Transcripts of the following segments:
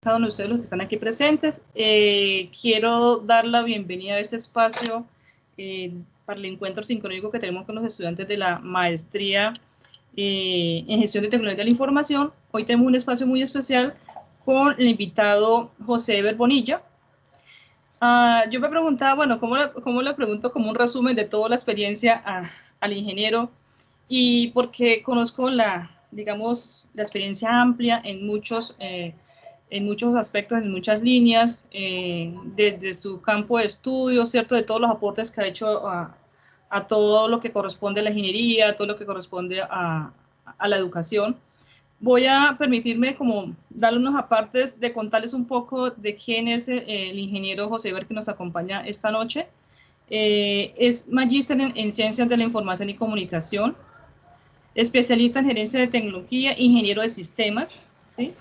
cada uno de ustedes los que están aquí presentes. Quiero dar la bienvenida a este espacio para el encuentro sincrónico que tenemos con los estudiantes de la maestría en gestión de tecnología de la información. Hoy tenemos un espacio muy especial con el invitado José Eber Bonilla. Yo me preguntaba, bueno, ¿cómo le pregunto como un resumen de toda la experiencia al ingeniero? Y porque conozco digamos, la experiencia amplia en muchos aspectos, en muchas líneas, desde su campo de estudio, ¿cierto? De todos los aportes que ha hecho a todo lo que corresponde a la ingeniería, a todo lo que corresponde a la educación. Voy a permitirme como darle unos apartes de contarles un poco de quién es el ingeniero José Eber que nos acompaña esta noche. Es magíster en Ciencias de la Información y Comunicación, especialista en Gerencia de Tecnología, ingeniero de sistemas, ¿sí?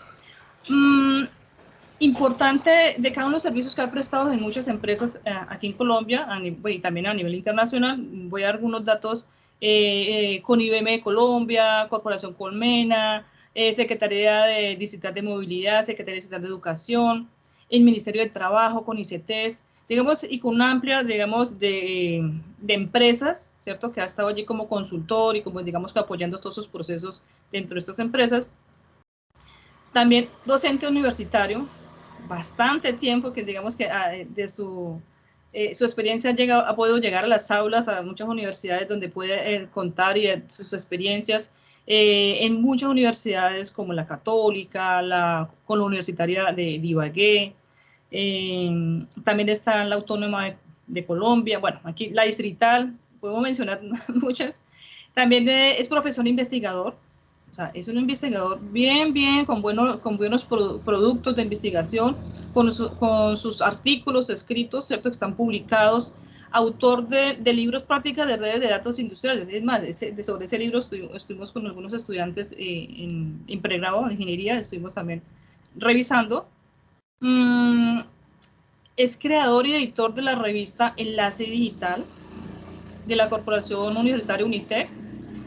Importante de cada uno de los servicios que ha prestado en muchas empresas aquí en Colombia y también a nivel internacional. Voy a dar algunos datos con IBM de Colombia, Corporación Colmena, Secretaría de Distrital de Movilidad, Secretaría Distrital de Educación, el Ministerio de Trabajo con ICTs, digamos, y con una amplia, digamos, de empresas, ¿cierto? Que ha estado allí como consultor y como, digamos, que apoyando todos esos procesos dentro de estas empresas. También docente universitario, bastante tiempo que digamos que de su experiencia ha podido llegar a las aulas, a muchas universidades donde puede contar y sus experiencias en muchas universidades como la Católica, con la Universitaria de Ibagué, también está la Autónoma de Colombia, bueno, aquí la Distrital, puedo mencionar muchas. También es profesor investigador, o sea, es un investigador bien, con buenos productos de investigación, con sus artículos escritos, ¿cierto? Que están publicados, autor de libros prácticas de redes de datos industriales. Es más, sobre ese libro estuvimos con algunos estudiantes en pregrado de ingeniería, estuvimos también revisando. Es creador y editor de la revista Enlace Digital de la Corporación Universitaria UNITEC,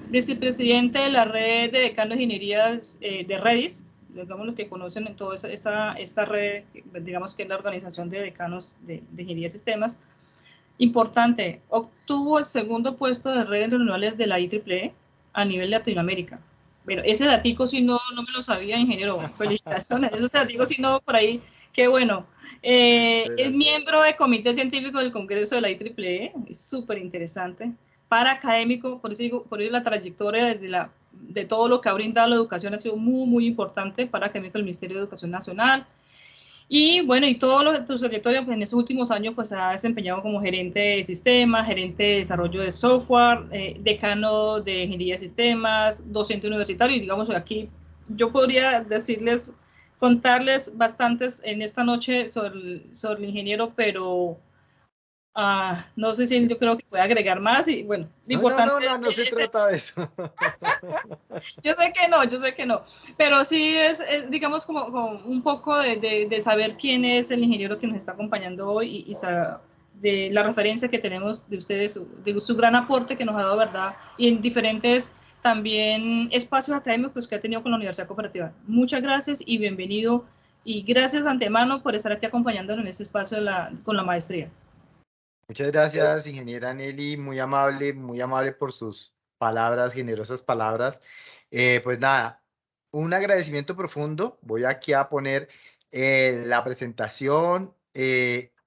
vicepresidente de la red de decanos de ingenierías de Redis, digamos los que conocen en toda esta red, digamos que es la organización de decanos de ingeniería de sistemas. Importante, obtuvo el segundo puesto de redes neuronales de la IEEE a nivel Latinoamérica. Bueno, ese datico si no me lo sabía, ingeniero, felicitaciones, ese datico si no por ahí, qué bueno. Es miembro del Comité Científico del Congreso de la IEEE, es súper interesante. Para académico, por eso la trayectoria de todo lo que ha brindado la educación ha sido muy importante para académico del Ministerio de Educación Nacional. Y bueno, y todo tu trayectoria pues, en estos últimos años pues se ha desempeñado como gerente de sistemas, gerente de desarrollo de software, decano de ingeniería de sistemas, docente universitario, y digamos aquí yo podría contarles bastantes en esta noche sobre el ingeniero, pero no sé si yo creo que puede agregar más y bueno, lo importante No se trata de eso. yo sé que no, pero sí es digamos, como un poco de saber quién es el ingeniero que nos está acompañando hoy y de la referencia que tenemos de ustedes, de su gran aporte que nos ha dado, ¿verdad? Y en diferentes también espacios académicos que ha tenido con la Universidad Cooperativa. Muchas gracias y bienvenido, y gracias antemano por estar aquí acompañándonos en este espacio con la maestría. Muchas gracias, ingeniera Nelly, muy amable por sus palabras, generosas palabras. Pues nada, un agradecimiento profundo. Voy aquí a poner la presentación.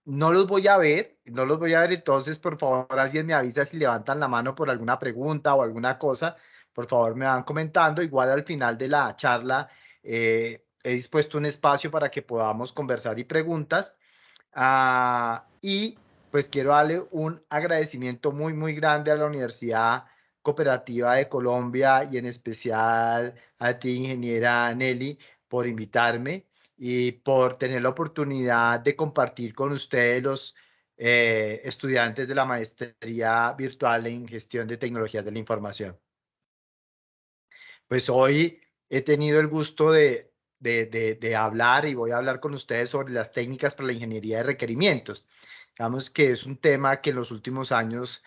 No los voy a ver, entonces por favor alguien me avisa si levantan la mano por alguna pregunta o alguna cosa. Por favor me van comentando. Igual al final de la charla he dispuesto un espacio para que podamos conversar y preguntas. Y pues quiero darle un agradecimiento muy grande a la Universidad Cooperativa de Colombia y en especial a ti, ingeniera Nelly, por invitarme y por tener la oportunidad de compartir con ustedes los estudiantes de la maestría virtual en gestión de tecnologías de la información. Pues hoy he tenido el gusto de hablar y voy a hablar con ustedes sobre las técnicas para la ingeniería de requerimientos. Digamos que es un tema que en los últimos años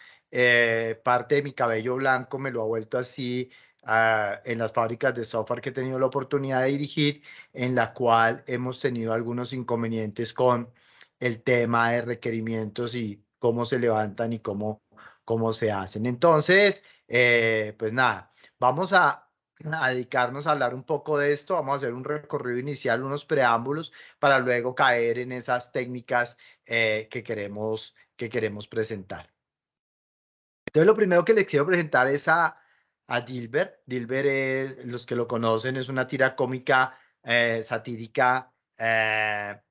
parte de mi cabello blanco me lo ha vuelto así en las fábricas de software que he tenido la oportunidad de dirigir, en la cual hemos tenido algunos inconvenientes con el tema de requerimientos y cómo se levantan y cómo se hacen. Entonces, pues nada, vamos a dedicarnos a hablar un poco de esto, vamos a hacer un recorrido inicial, unos preámbulos, para luego caer en esas técnicas que queremos presentar. Entonces, lo primero que les quiero presentar es a Dilber. Dilber, los que lo conocen, es una tira cómica satírica,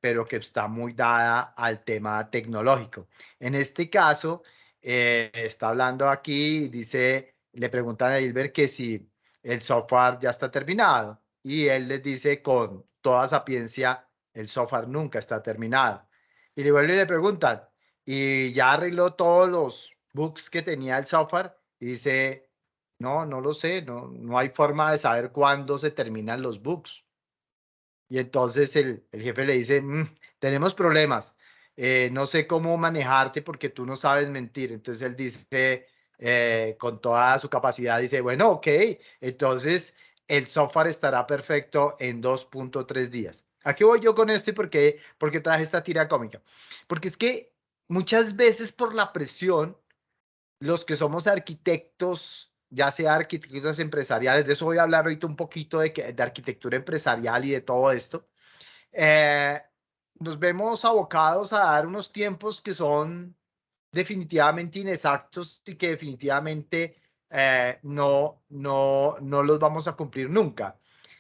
pero que está muy dada al tema tecnológico. En este caso, está hablando aquí, dice, le preguntan a Dilber que si el software ya está terminado, y él les dice con toda sapiencia, el software nunca está terminado. Y le vuelven y le preguntan, ¿y ya arregló todos los bugs que tenía el software? Y dice, no lo sé, no hay forma de saber cuándo se terminan los bugs. Y entonces el jefe le dice, tenemos problemas, no sé cómo manejarte porque tú no sabes mentir. Entonces él dice, con toda su capacidad, dice, bueno, ok, entonces el software estará perfecto en 2.3 días. ¿A qué voy yo con esto y por qué traje esta tira cómica? Porque es que muchas veces por la presión, los que somos arquitectos, ya sea arquitectos empresariales, de eso voy a hablar ahorita un poquito de arquitectura empresarial y de todo esto, eh, nos vemos abocados a dar unos tiempos que son definitivamente inexactos y que definitivamente no los vamos a cumplir nunca.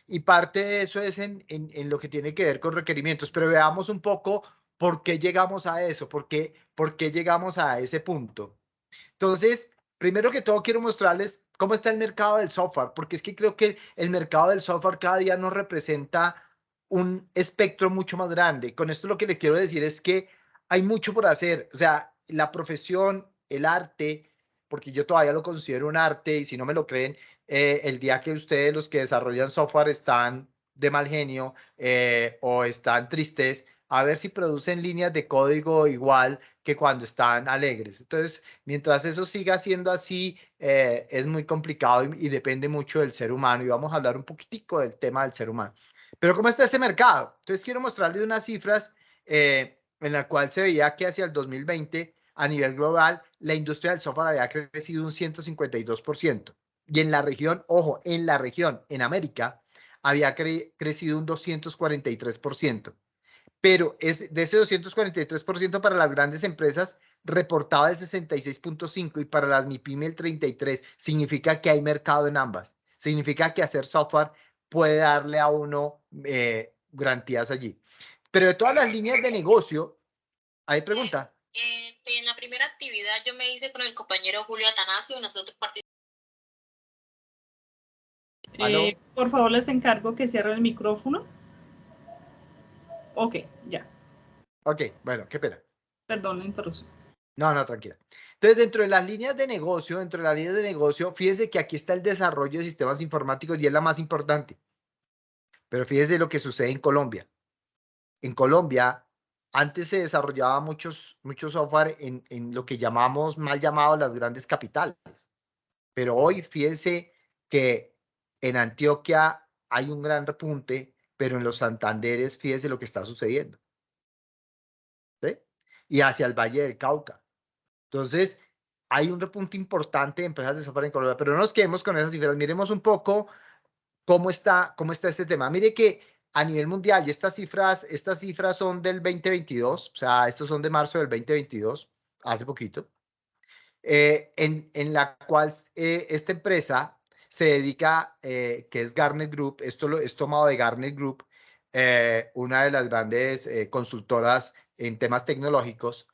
Y parte de eso es en lo que tiene que ver con requerimientos, pero veamos un poco por qué llegamos a eso, por qué llegamos a ese punto. Entonces, primero que todo, quiero mostrarles cómo está el mercado del software, porque es que creo que el mercado del software cada día nos representa un espectro mucho más grande. Con esto lo que les quiero decir es que hay mucho por hacer. O sea, la profesión, el arte, porque yo todavía lo considero un arte y si no me lo creen, el día que ustedes, los que desarrollan software, están de mal genio o están tristes, a ver si producen líneas de código igual que cuando están alegres. Entonces, mientras eso siga siendo así, es muy complicado y depende mucho del ser humano. Y vamos a hablar un poquitico del tema del ser humano. Pero ¿cómo está ese mercado? Entonces, quiero mostrarles unas cifras en la cual se veía que hacia el 2020, a nivel global, la industria del software había crecido un 152%. Y en la región, ojo, en la región, en América, había crecido un 243%. Pero de ese 243% para las grandes empresas reportaba el 66.5% y para las MIPYME el 33%. Significa que hay mercado en ambas. Significa que hacer software puede darle a uno garantías allí. Pero de todas las líneas de negocio, ¿hay pregunta? En la primera actividad yo me hice con el compañero Julio Atanasio y nosotros participamos. Por favor, les encargo que cierren el micrófono. Ok, ya. Ok, bueno, qué pena. Perdón la interrupción. No, tranquila. Entonces, dentro de las líneas de negocio, fíjense que aquí está el desarrollo de sistemas informáticos y es la más importante. Pero fíjense lo que sucede en Colombia. En Colombia, antes se desarrollaba mucho software en lo que llamamos, mal llamado, las grandes capitales. Pero hoy, fíjense que en Antioquia hay un gran repunte, pero en los Santanderes, fíjense lo que está sucediendo. ¿Sí? Y hacia el Valle del Cauca. Entonces, hay un repunte importante de empresas de software en Colombia, pero no nos quedemos con esas cifras. Miremos un poco cómo está este tema. Mire que a nivel mundial, y estas cifras son del 2022, o sea, estos son de marzo del 2022, hace poquito, en la cual esta empresa se dedica, que es Gartner Group, esto es tomado de Gartner Group, una de las grandes consultoras en temas tecnológicos,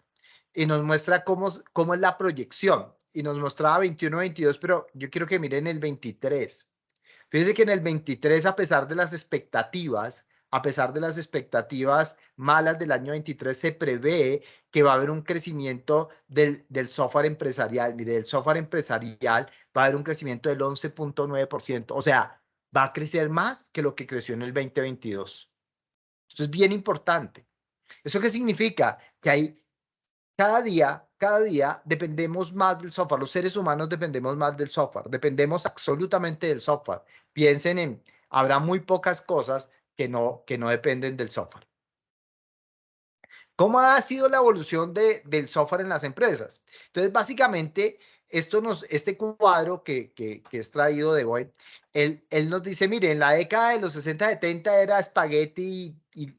y nos muestra cómo es la proyección. Y nos mostraba 21-22, pero yo quiero que miren el 23. Fíjense que en el 23, a pesar de las expectativas malas del año 23, se prevé que va a haber un crecimiento del software empresarial. Mire, el software empresarial va a haber un crecimiento del 11.9%. O sea, va a crecer más que lo que creció en el 2022. Esto es bien importante. ¿Eso qué significa? Que cada día dependemos más del software. Los seres humanos dependemos más del software. Dependemos absolutamente del software. Piensen en, habrá muy pocas cosas que no dependen del software. ¿Cómo ha sido la evolución del software en las empresas? Entonces, básicamente, este cuadro que es traído de hoy, él nos dice, mire, en la década de los 60, 70 era espagueti y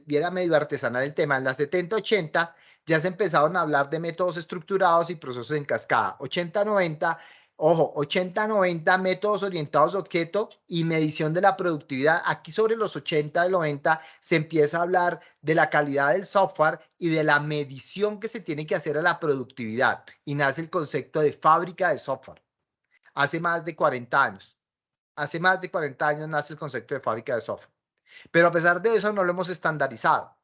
era medio artesanal el tema. En las 70, 80 ya se empezaron a hablar de métodos estructurados y procesos en cascada. 80, 90, ojo, 80, 90 métodos orientados a objeto y medición de la productividad. Aquí sobre los 80 y 90 se empieza a hablar de la calidad del software y de la medición que se tiene que hacer a la productividad. Y nace el concepto de fábrica de software. Hace más de 40 años. Hace más de 40 años nace el concepto de fábrica de software. Pero a pesar de eso no lo hemos estandarizado.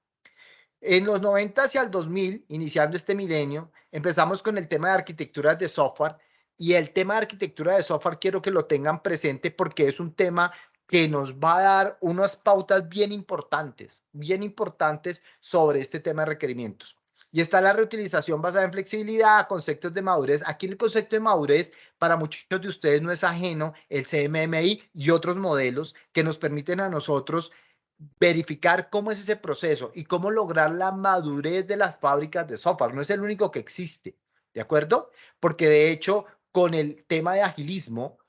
En los 90 hacia el 2000, iniciando este milenio, empezamos con el tema de arquitecturas de software y el tema de arquitectura de software quiero que lo tengan presente porque es un tema que nos va a dar unas pautas bien importantes sobre este tema de requerimientos. Y está la reutilización basada en flexibilidad, conceptos de madurez. Aquí el concepto de madurez para muchos de ustedes no es ajeno, el CMMI y otros modelos que nos permiten a nosotros verificar cómo es ese proceso y cómo lograr la madurez de las fábricas de software. No es el único que existe, ¿de acuerdo? Porque de hecho, con el tema de agilismo,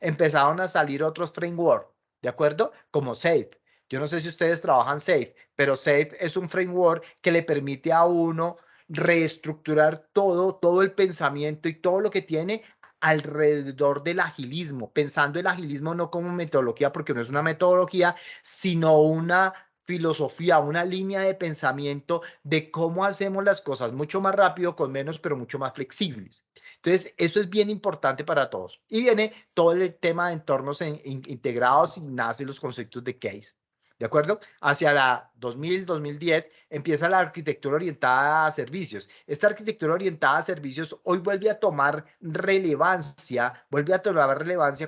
empezaron a salir otros frameworks, ¿de acuerdo? Como SAFe. Yo no sé si ustedes trabajan SAFe, pero SAFe es un framework que le permite a uno reestructurar todo el pensamiento y todo lo que tiene alrededor del agilismo, pensando el agilismo no como metodología, porque no es una metodología, sino una filosofía, una línea de pensamiento de cómo hacemos las cosas mucho más rápido, con menos, pero mucho más flexibles. Entonces, eso es bien importante para todos. Y viene todo el tema de entornos integrados y nacen los conceptos de case. ¿De acuerdo? Hacia la 2000, 2010 empieza la arquitectura orientada a servicios. Esta arquitectura orientada a servicios hoy vuelve a tomar relevancia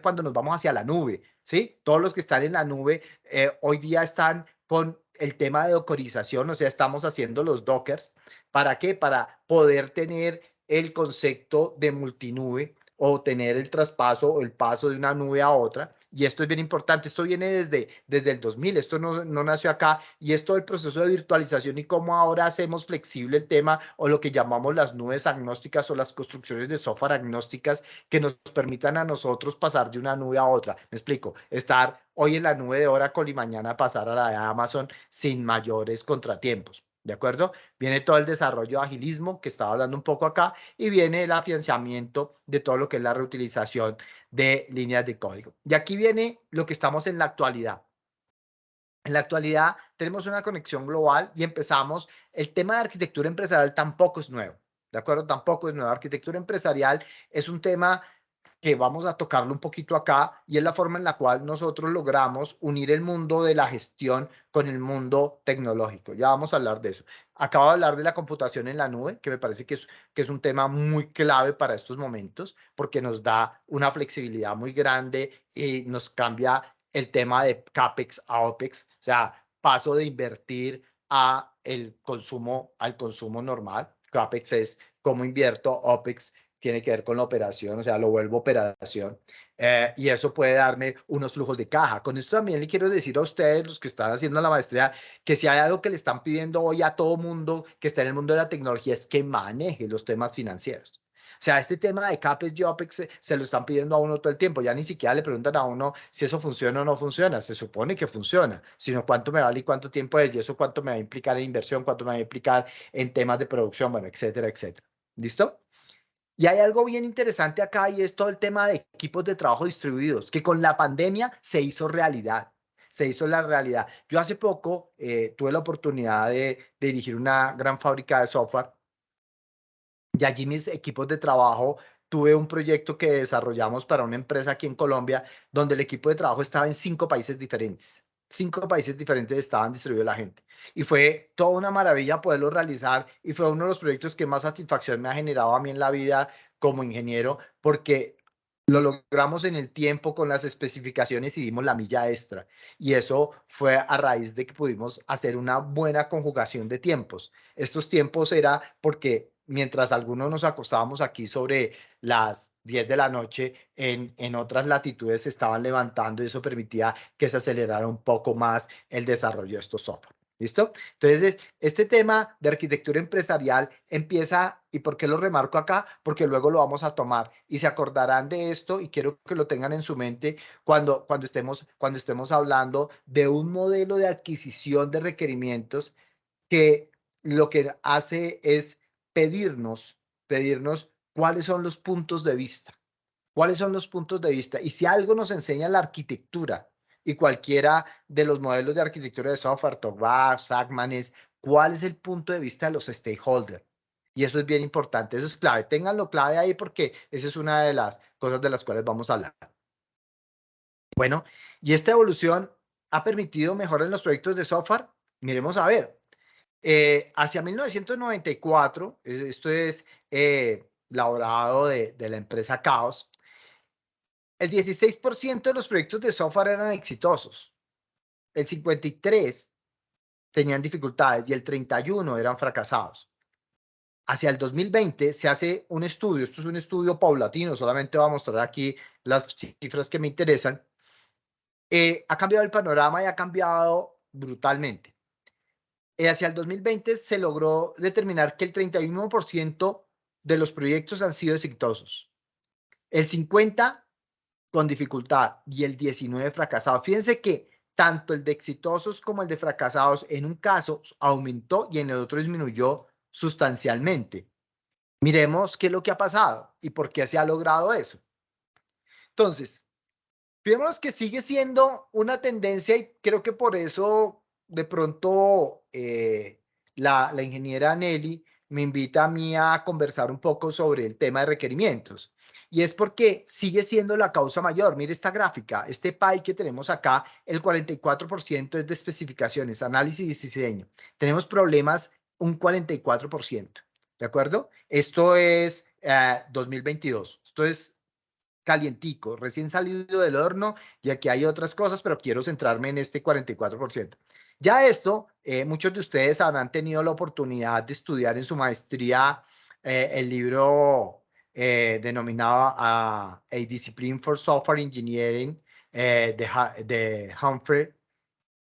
cuando nos vamos hacia la nube, ¿sí? Todos los que están en la nube hoy día están con el tema de dockerización, o sea, estamos haciendo los dockers. ¿Para qué? Para poder tener el concepto de multinube o tener el traspaso o el paso de una nube a otra. Y esto es bien importante, esto viene desde el 2000, esto no nació acá, y es todo el proceso de virtualización y cómo ahora hacemos flexible el tema o lo que llamamos las nubes agnósticas o las construcciones de software agnósticas que nos permitan a nosotros pasar de una nube a otra. Me explico, estar hoy en la nube de Oracle y mañana pasar a la de Amazon sin mayores contratiempos. ¿De acuerdo? Viene todo el desarrollo de agilismo que estaba hablando un poco acá y viene el afianzamiento de todo lo que es la reutilización de líneas de código. Y aquí viene lo que estamos en la actualidad. En la actualidad tenemos una conexión global y empezamos, el tema de arquitectura empresarial tampoco es nuevo, ¿de acuerdo? Tampoco es nuevo. Arquitectura empresarial es un tema que vamos a tocarlo un poquito acá y es la forma en la cual nosotros logramos unir el mundo de la gestión con el mundo tecnológico. Ya vamos a hablar de eso. Acabo de hablar de la computación en la nube, que me parece que es un tema muy clave para estos momentos porque nos da una flexibilidad muy grande y nos cambia el tema de CAPEX a OPEX, o sea, paso de invertir al consumo normal. CAPEX es cómo invierto, OPEX tiene que ver con la operación, o sea, lo vuelvo operación. Y eso puede darme unos flujos de caja. Con esto también le quiero decir a ustedes, los que están haciendo la maestría, que si hay algo que le están pidiendo hoy a todo mundo que está en el mundo de la tecnología es que maneje los temas financieros. O sea, este tema de CAPEX y OPEX se lo están pidiendo a uno todo el tiempo. Ya ni siquiera le preguntan a uno si eso funciona o no funciona. Se supone que funciona, sino cuánto me vale y cuánto tiempo es, y eso cuánto me va a implicar en inversión, cuánto me va a implicar en temas de producción, bueno, etcétera, etcétera. ¿Listo? Y hay algo bien interesante acá y es todo el tema de equipos de trabajo distribuidos, que con la pandemia se hizo realidad. Se hizo la realidad. Yo hace poco tuve la oportunidad de dirigir una gran fábrica de software y allí mis equipos de trabajo, tuve un proyecto que desarrollamos para una empresa aquí en Colombia, donde el equipo de trabajo estaba en 5 países diferentes. 5 países diferentes estaban distribuidos la gente. Y fue toda una maravilla poderlo realizar y fue uno de los proyectos que más satisfacción me ha generado a mí en la vida como ingeniero, porque Lo logramos en el tiempo con las especificaciones y dimos la milla extra. Y eso fue a raíz de que pudimos hacer una buena conjugación de tiempos. Estos tiempos era porque mientras algunos nos acostábamos aquí sobre las 10 de la noche, en otras latitudes se estaban levantando y eso permitía que se acelerara un poco más el desarrollo de estos software. ¿Listo? Entonces, este tema de arquitectura empresarial empieza, ¿y por qué lo remarco acá? Porque luego lo vamos a tomar y se acordarán de esto y quiero que lo tengan en su mente cuando estemos hablando de un modelo de adquisición de requerimientos que lo que hace es pedirnos cuáles son los puntos de vista. ¿Cuáles son los puntos de vista? Y si algo nos enseña la arquitectura y cualquiera de los modelos de arquitectura de software, TOGAF, SACMAN, es cuál es el punto de vista de los stakeholders. Y eso es bien importante, eso es clave. Ténganlo clave ahí porque esa es una de las cosas de las cuales vamos a hablar. Bueno, y esta evolución ha permitido mejorar en los proyectos de software. Miremos a ver. Hacia 1994, esto es elaborado de la empresa Chaos, el 16% de los proyectos de software eran exitosos, el 53% tenían dificultades y el 31% eran fracasados. Hacia el 2020 se hace un estudio, esto es un estudio paulatino, solamente voy a mostrar aquí las cifras que me interesan. Ha cambiado el panorama y ha cambiado brutalmente. Hacia el 2020 se logró determinar que el 31% de los proyectos han sido exitosos, el 50% con dificultad y el 19% fracasado. Fíjense que tanto el de exitosos como el de fracasados en un caso aumentó y en el otro disminuyó sustancialmente. Miremos qué es lo que ha pasado y por qué se ha logrado eso. Entonces, vemos que sigue siendo una tendencia y creo que por eso de pronto la ingeniera Nelly me invita a mí a conversar un poco sobre el tema de requerimientos. Y es porque sigue siendo la causa mayor. Mire esta gráfica, este pie que tenemos acá, el 44% es de especificaciones, análisis y diseño. Tenemos problemas un 44%, ¿de acuerdo? Esto es 2022. Esto es calientico, recién salido del horno, y aquí hay otras cosas, pero quiero centrarme en este 44%. Ya esto, muchos de ustedes habrán tenido la oportunidad de estudiar en su maestría el libro denominado A Discipline for Software Engineering de Humphrey,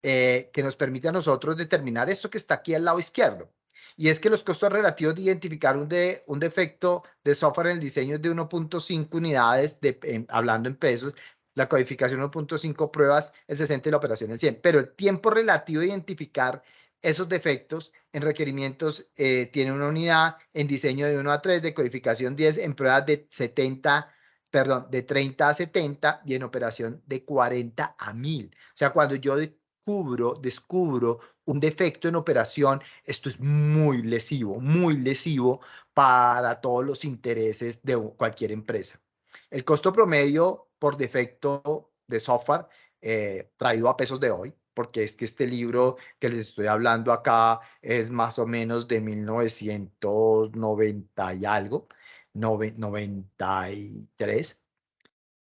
que nos permite a nosotros determinar esto que está aquí al lado izquierdo. Y es que los costos relativos de identificar un defecto de software en el diseño es de 1.5 unidades, hablando en pesos, la codificación 1.5 pruebas, el 60 y la operación el 100. Pero el tiempo relativo de identificar esos defectos en requerimientos tiene una unidad, en diseño de 1 a 3, de codificación 10, en pruebas de 30 a 70 y en operación de 40 a 1000. O sea, cuando yo descubro un defecto en operación, esto es muy lesivo para todos los intereses de cualquier empresa. El costo promedio por defecto de software traído a pesos de hoy, porque es que este libro que les estoy hablando acá es más o menos de 1990 y algo, 93.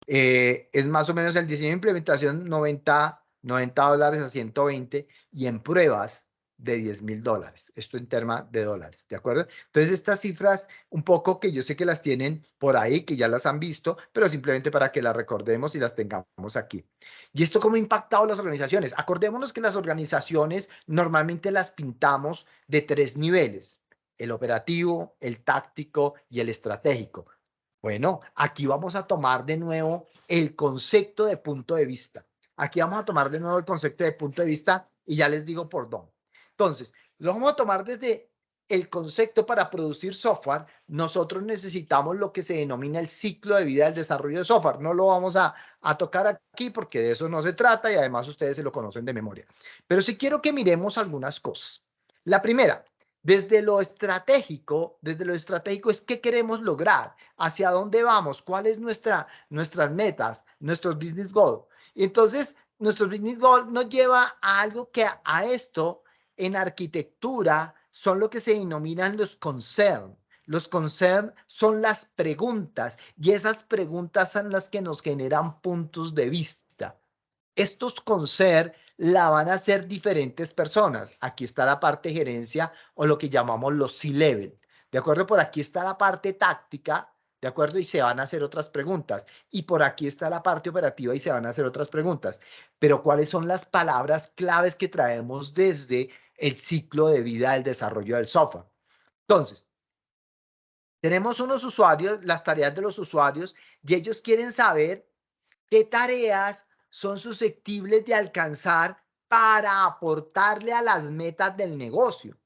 Es más o menos el diseño de implementación $90 a 120 y en pruebas de $10,000. Esto en tema de dólares, ¿de acuerdo? Entonces estas cifras un poco que yo sé que las tienen por ahí, que ya las han visto, pero simplemente para que las recordemos y las tengamos aquí. ¿Y esto cómo ha impactado a las organizaciones? Acordémonos que las organizaciones normalmente las pintamos de 3 niveles: el operativo, el táctico y el estratégico. Bueno, aquí vamos a tomar de nuevo el concepto de punto de vista. Aquí vamos a tomar de nuevo el concepto de punto de vista y ya les digo por dónde. Entonces, lo vamos a tomar desde el concepto para producir software. Nosotros necesitamos lo que se denomina el ciclo de vida del desarrollo de software. No lo vamos a tocar aquí porque de eso no se trata y además ustedes se lo conocen de memoria. Pero sí quiero que miremos algunas cosas. La primera, desde lo estratégico es qué queremos lograr, hacia dónde vamos, cuáles nuestras metas, nuestros business goals. Y entonces, nuestro business goal nos lleva a algo que a esto en arquitectura son lo que se denominan los concerns. Los concerns son las preguntas y esas preguntas son las que nos generan puntos de vista. Estos concerns la van a hacer diferentes personas. Aquí está la parte de gerencia o lo que llamamos los C-level. ¿De acuerdo? Por aquí está la parte táctica, ¿de acuerdo? Y se van a hacer otras preguntas. Y por aquí está la parte operativa y se van a hacer otras preguntas. Pero ¿cuáles son las palabras claves que traemos desde el ciclo de vida del desarrollo del software? Entonces, tenemos unos usuarios, las tareas de los usuarios, y ellos quieren saber qué tareas son susceptibles de alcanzar para aportarle a las metas del negocio.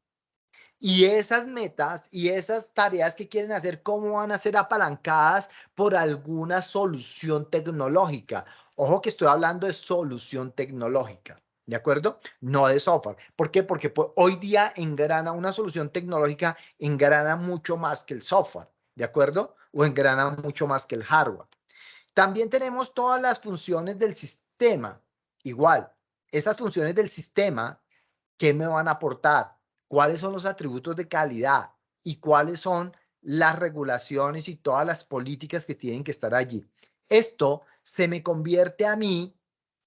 Y esas metas y esas tareas que quieren hacer, ¿cómo van a ser apalancadas por alguna solución tecnológica? Ojo que estoy hablando de solución tecnológica, ¿de acuerdo? No de software. ¿Por qué? Porque hoy día engrana una solución tecnológica, engrana mucho más que el software, ¿de acuerdo? O engrana mucho más que el hardware. También tenemos todas las funciones del sistema. Igual, esas funciones del sistema, ¿qué me van a aportar? ¿Cuáles son los atributos de calidad? ¿Y cuáles son las regulaciones y todas las políticas que tienen que estar allí? Esto se me convierte a mí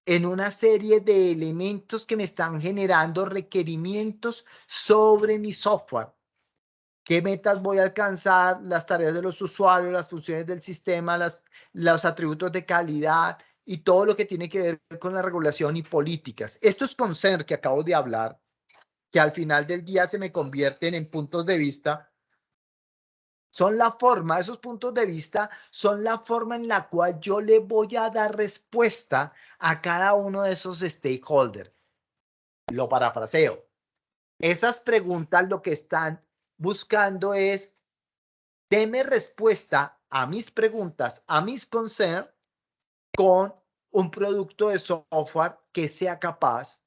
en una serie de elementos que me están generando requerimientos sobre mi software. ¿Qué metas voy a alcanzar? Las tareas de los usuarios, las funciones del sistema, los atributos de calidad y todo lo que tiene que ver con la regulación y políticas. Estos concerns que acabo de hablar, que al final del día se me convierten en puntos de vista, son la forma, esos puntos de vista son la forma en la cual yo le voy a dar respuesta a cada uno de esos stakeholders. Lo parafraseo. Esas preguntas lo que están buscando es, deme respuesta a mis preguntas, a mis concerns, con un producto de software que sea capaz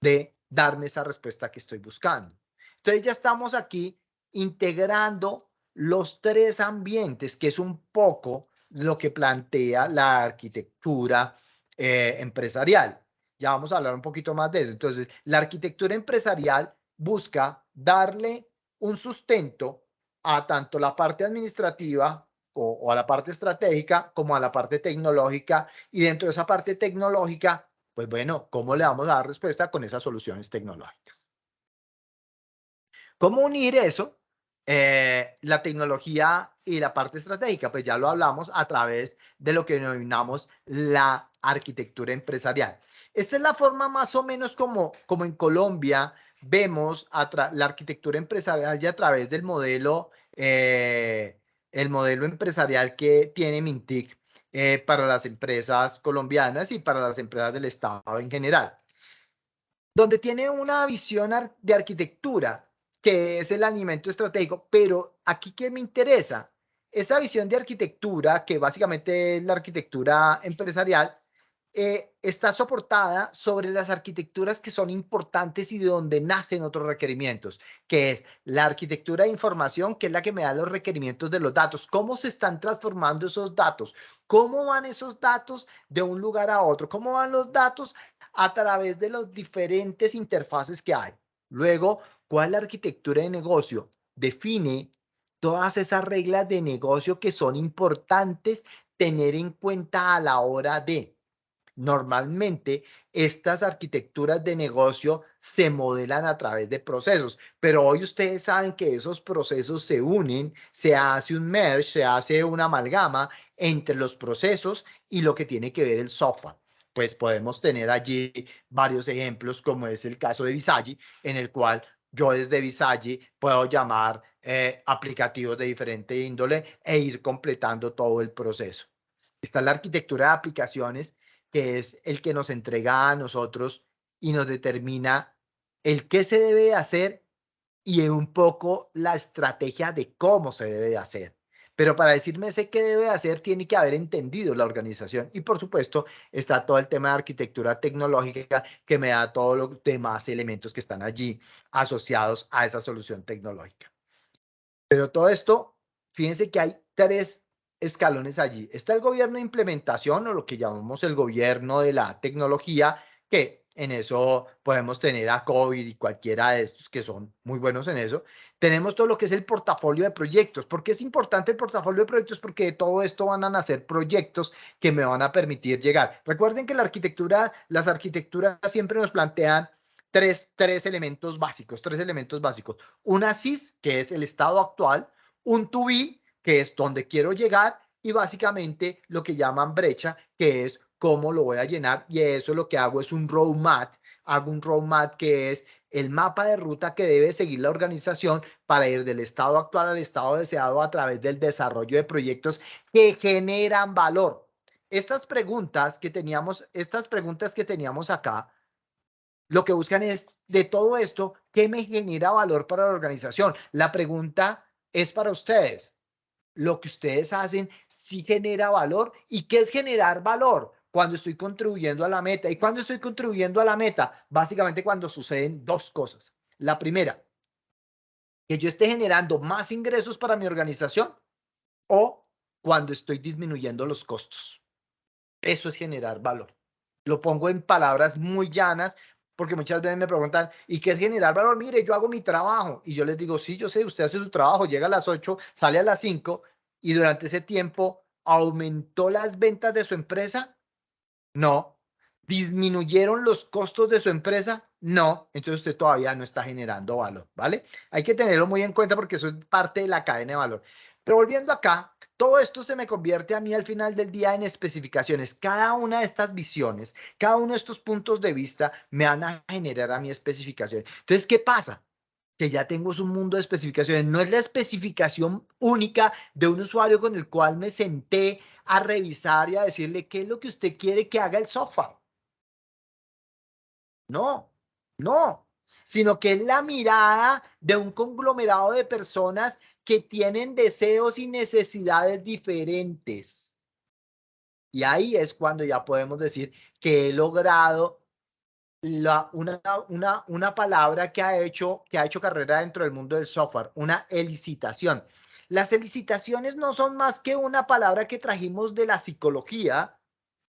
de darme esa respuesta que estoy buscando. Entonces ya estamos aquí integrando los tres ambientes, que es un poco lo que plantea la arquitectura empresarial. Ya vamos a hablar un poquito más de eso. Entonces, la arquitectura empresarial busca darle un sustento a tanto la parte administrativa o a la parte estratégica como a la parte tecnológica, y dentro de esa parte tecnológica, pues bueno, ¿cómo le vamos a dar respuesta con esas soluciones tecnológicas? ¿Cómo unir eso? La tecnología y la parte estratégica, pues ya lo hablamos a través de lo que denominamos la arquitectura empresarial. Esta es la forma más o menos como en Colombia vemos la arquitectura empresarial ya a través del modelo, el modelo empresarial que tiene Mintic para las empresas colombianas y para las empresas del Estado en general, donde tiene una visión de arquitectura, que es el alimento estratégico, pero aquí ¿qué me interesa? Esa visión de arquitectura, que básicamente es la arquitectura empresarial, está soportada sobre las arquitecturas que son importantes y de donde nacen otros requerimientos, que es la arquitectura de información, que es la que me da los requerimientos de los datos, cómo se están transformando esos datos, cómo van esos datos de un lugar a otro, cómo van los datos a través de las diferentes interfaces que hay. Luego, ¿cuál es la arquitectura de negocio? Define todas esas reglas de negocio que son importantes tener en cuenta a la hora de. Normalmente, estas arquitecturas de negocio se modelan a través de procesos, pero hoy ustedes saben que esos procesos se unen, se hace un merge, se hace una amalgama entre los procesos y lo que tiene que ver el software. Pues podemos tener allí varios ejemplos, como es el caso de Visagi, en el cual yo desde Visagi puedo llamar aplicativos de diferente índole e ir completando todo el proceso. Está la arquitectura de aplicaciones, que es el que nos entrega a nosotros y nos determina el qué se debe hacer y un poco la estrategia de cómo se debe hacer. Pero para decirme ese qué debe hacer, tiene que haber entendido la organización. Y por supuesto, está todo el tema de arquitectura tecnológica, que me da todos los demás elementos que están allí asociados a esa solución tecnológica. Pero todo esto, fíjense que hay tres escalones allí. Está el gobierno de implementación, o lo que llamamos el gobierno de la tecnología, que En eso podemos tener a COVID y cualquiera de estos que son muy buenos en eso. Tenemos todo lo que es el portafolio de proyectos. ¿Por qué es importante el portafolio de proyectos? Porque de todo esto van a nacer proyectos que me van a permitir llegar. Recuerden que las arquitecturas siempre nos plantean tres elementos básicos, Una SIS, que es el estado actual, un to be, que es donde quiero llegar, y básicamente lo que llaman brecha, que es cómo lo voy a llenar, y eso lo que hago es un roadmap. Hago un roadmap que es el mapa de ruta que debe seguir la organización para ir del estado actual al estado deseado a través del desarrollo de proyectos que generan valor. Estas preguntas que teníamos acá, lo que buscan es, de todo esto, ¿qué me genera valor para la organización? La pregunta es para ustedes. Lo que ustedes hacen sí genera valor. ¿Y qué es generar valor? Cuando estoy contribuyendo a la meta. ¿Y cuando estoy contribuyendo a la meta? Básicamente cuando suceden dos cosas. La primera, que yo esté generando más ingresos para mi organización, o cuando estoy disminuyendo los costos. Eso es generar valor. Lo pongo en palabras muy llanas, porque muchas veces me preguntan, ¿y qué es generar valor? Mire, yo hago mi trabajo. Y yo les digo, sí, yo sé, usted hace su trabajo, llega a las 8, sale a las 5, y durante ese tiempo, ¿aumentó las ventas de su empresa? No. ¿Disminuyeron los costos de su empresa? No. Entonces usted todavía no está generando valor, ¿vale? Hay que tenerlo muy en cuenta porque eso es parte de la cadena de valor. Pero volviendo acá, todo esto se me convierte a mí al final del día en especificaciones. Cada una de estas visiones, cada uno de estos puntos de vista me van a generar a mí especificaciones. Entonces, ¿qué pasa? Que ya tengo un mundo de especificaciones. No es la especificación única de un usuario con el cual me senté a revisar y a decirle qué es lo que usted quiere que haga el software. No, no, sino que es la mirada de un conglomerado de personas que tienen deseos y necesidades diferentes. Y ahí es cuando ya podemos decir que he logrado una palabra que ha hecho carrera dentro del mundo del software, una elicitación. Las elicitaciones no son más que una palabra que trajimos de la psicología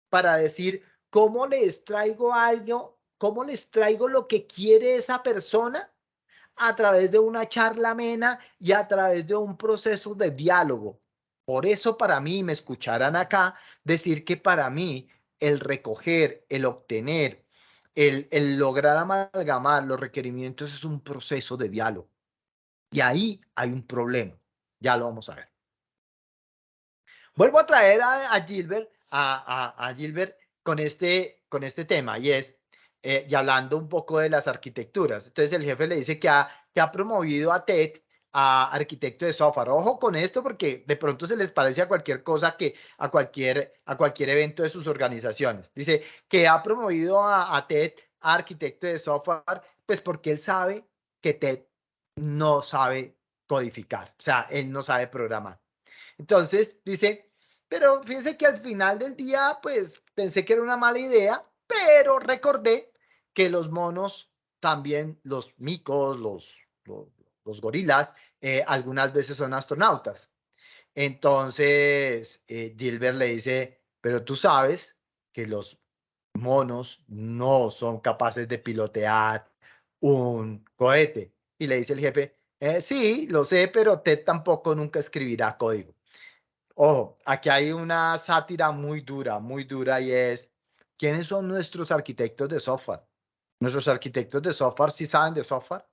para decir cómo les traigo algo, cómo les traigo lo que quiere esa persona a través de una charla amena y a través de un proceso de diálogo. Por eso para mí, me escucharán acá decir que para mí el recoger, el obtener, el lograr amalgamar los requerimientos es un proceso de diálogo. Y ahí hay un problema. Ya lo vamos a ver. Vuelvo a traer a Gilbert, a Gilbert con este tema, y es, y hablando un poco de las arquitecturas. Entonces el jefe le dice que ha promovido a Ted a arquitecto de software. Ojo con esto porque de pronto se les parece a cualquier cosa, a cualquier evento de sus organizaciones. Dice que ha promovido a Ted a arquitecto de software, pues porque él sabe que Ted no sabe codificar, o sea, él no sabe programar. Entonces dice, pero fíjense que al final del día, pues pensé que era una mala idea, pero recordé que los monos, también los micos, los gorilas, algunas veces son astronautas. Entonces, Gilbert le dice, pero tú sabes que los monos no son capaces de pilotear un cohete. Y le dice el jefe, sí, lo sé, pero Ted tampoco nunca escribirá código. Ojo, aquí hay una sátira muy dura, y es, ¿quiénes son nuestros arquitectos de software? Nuestros arquitectos de software sí saben de software,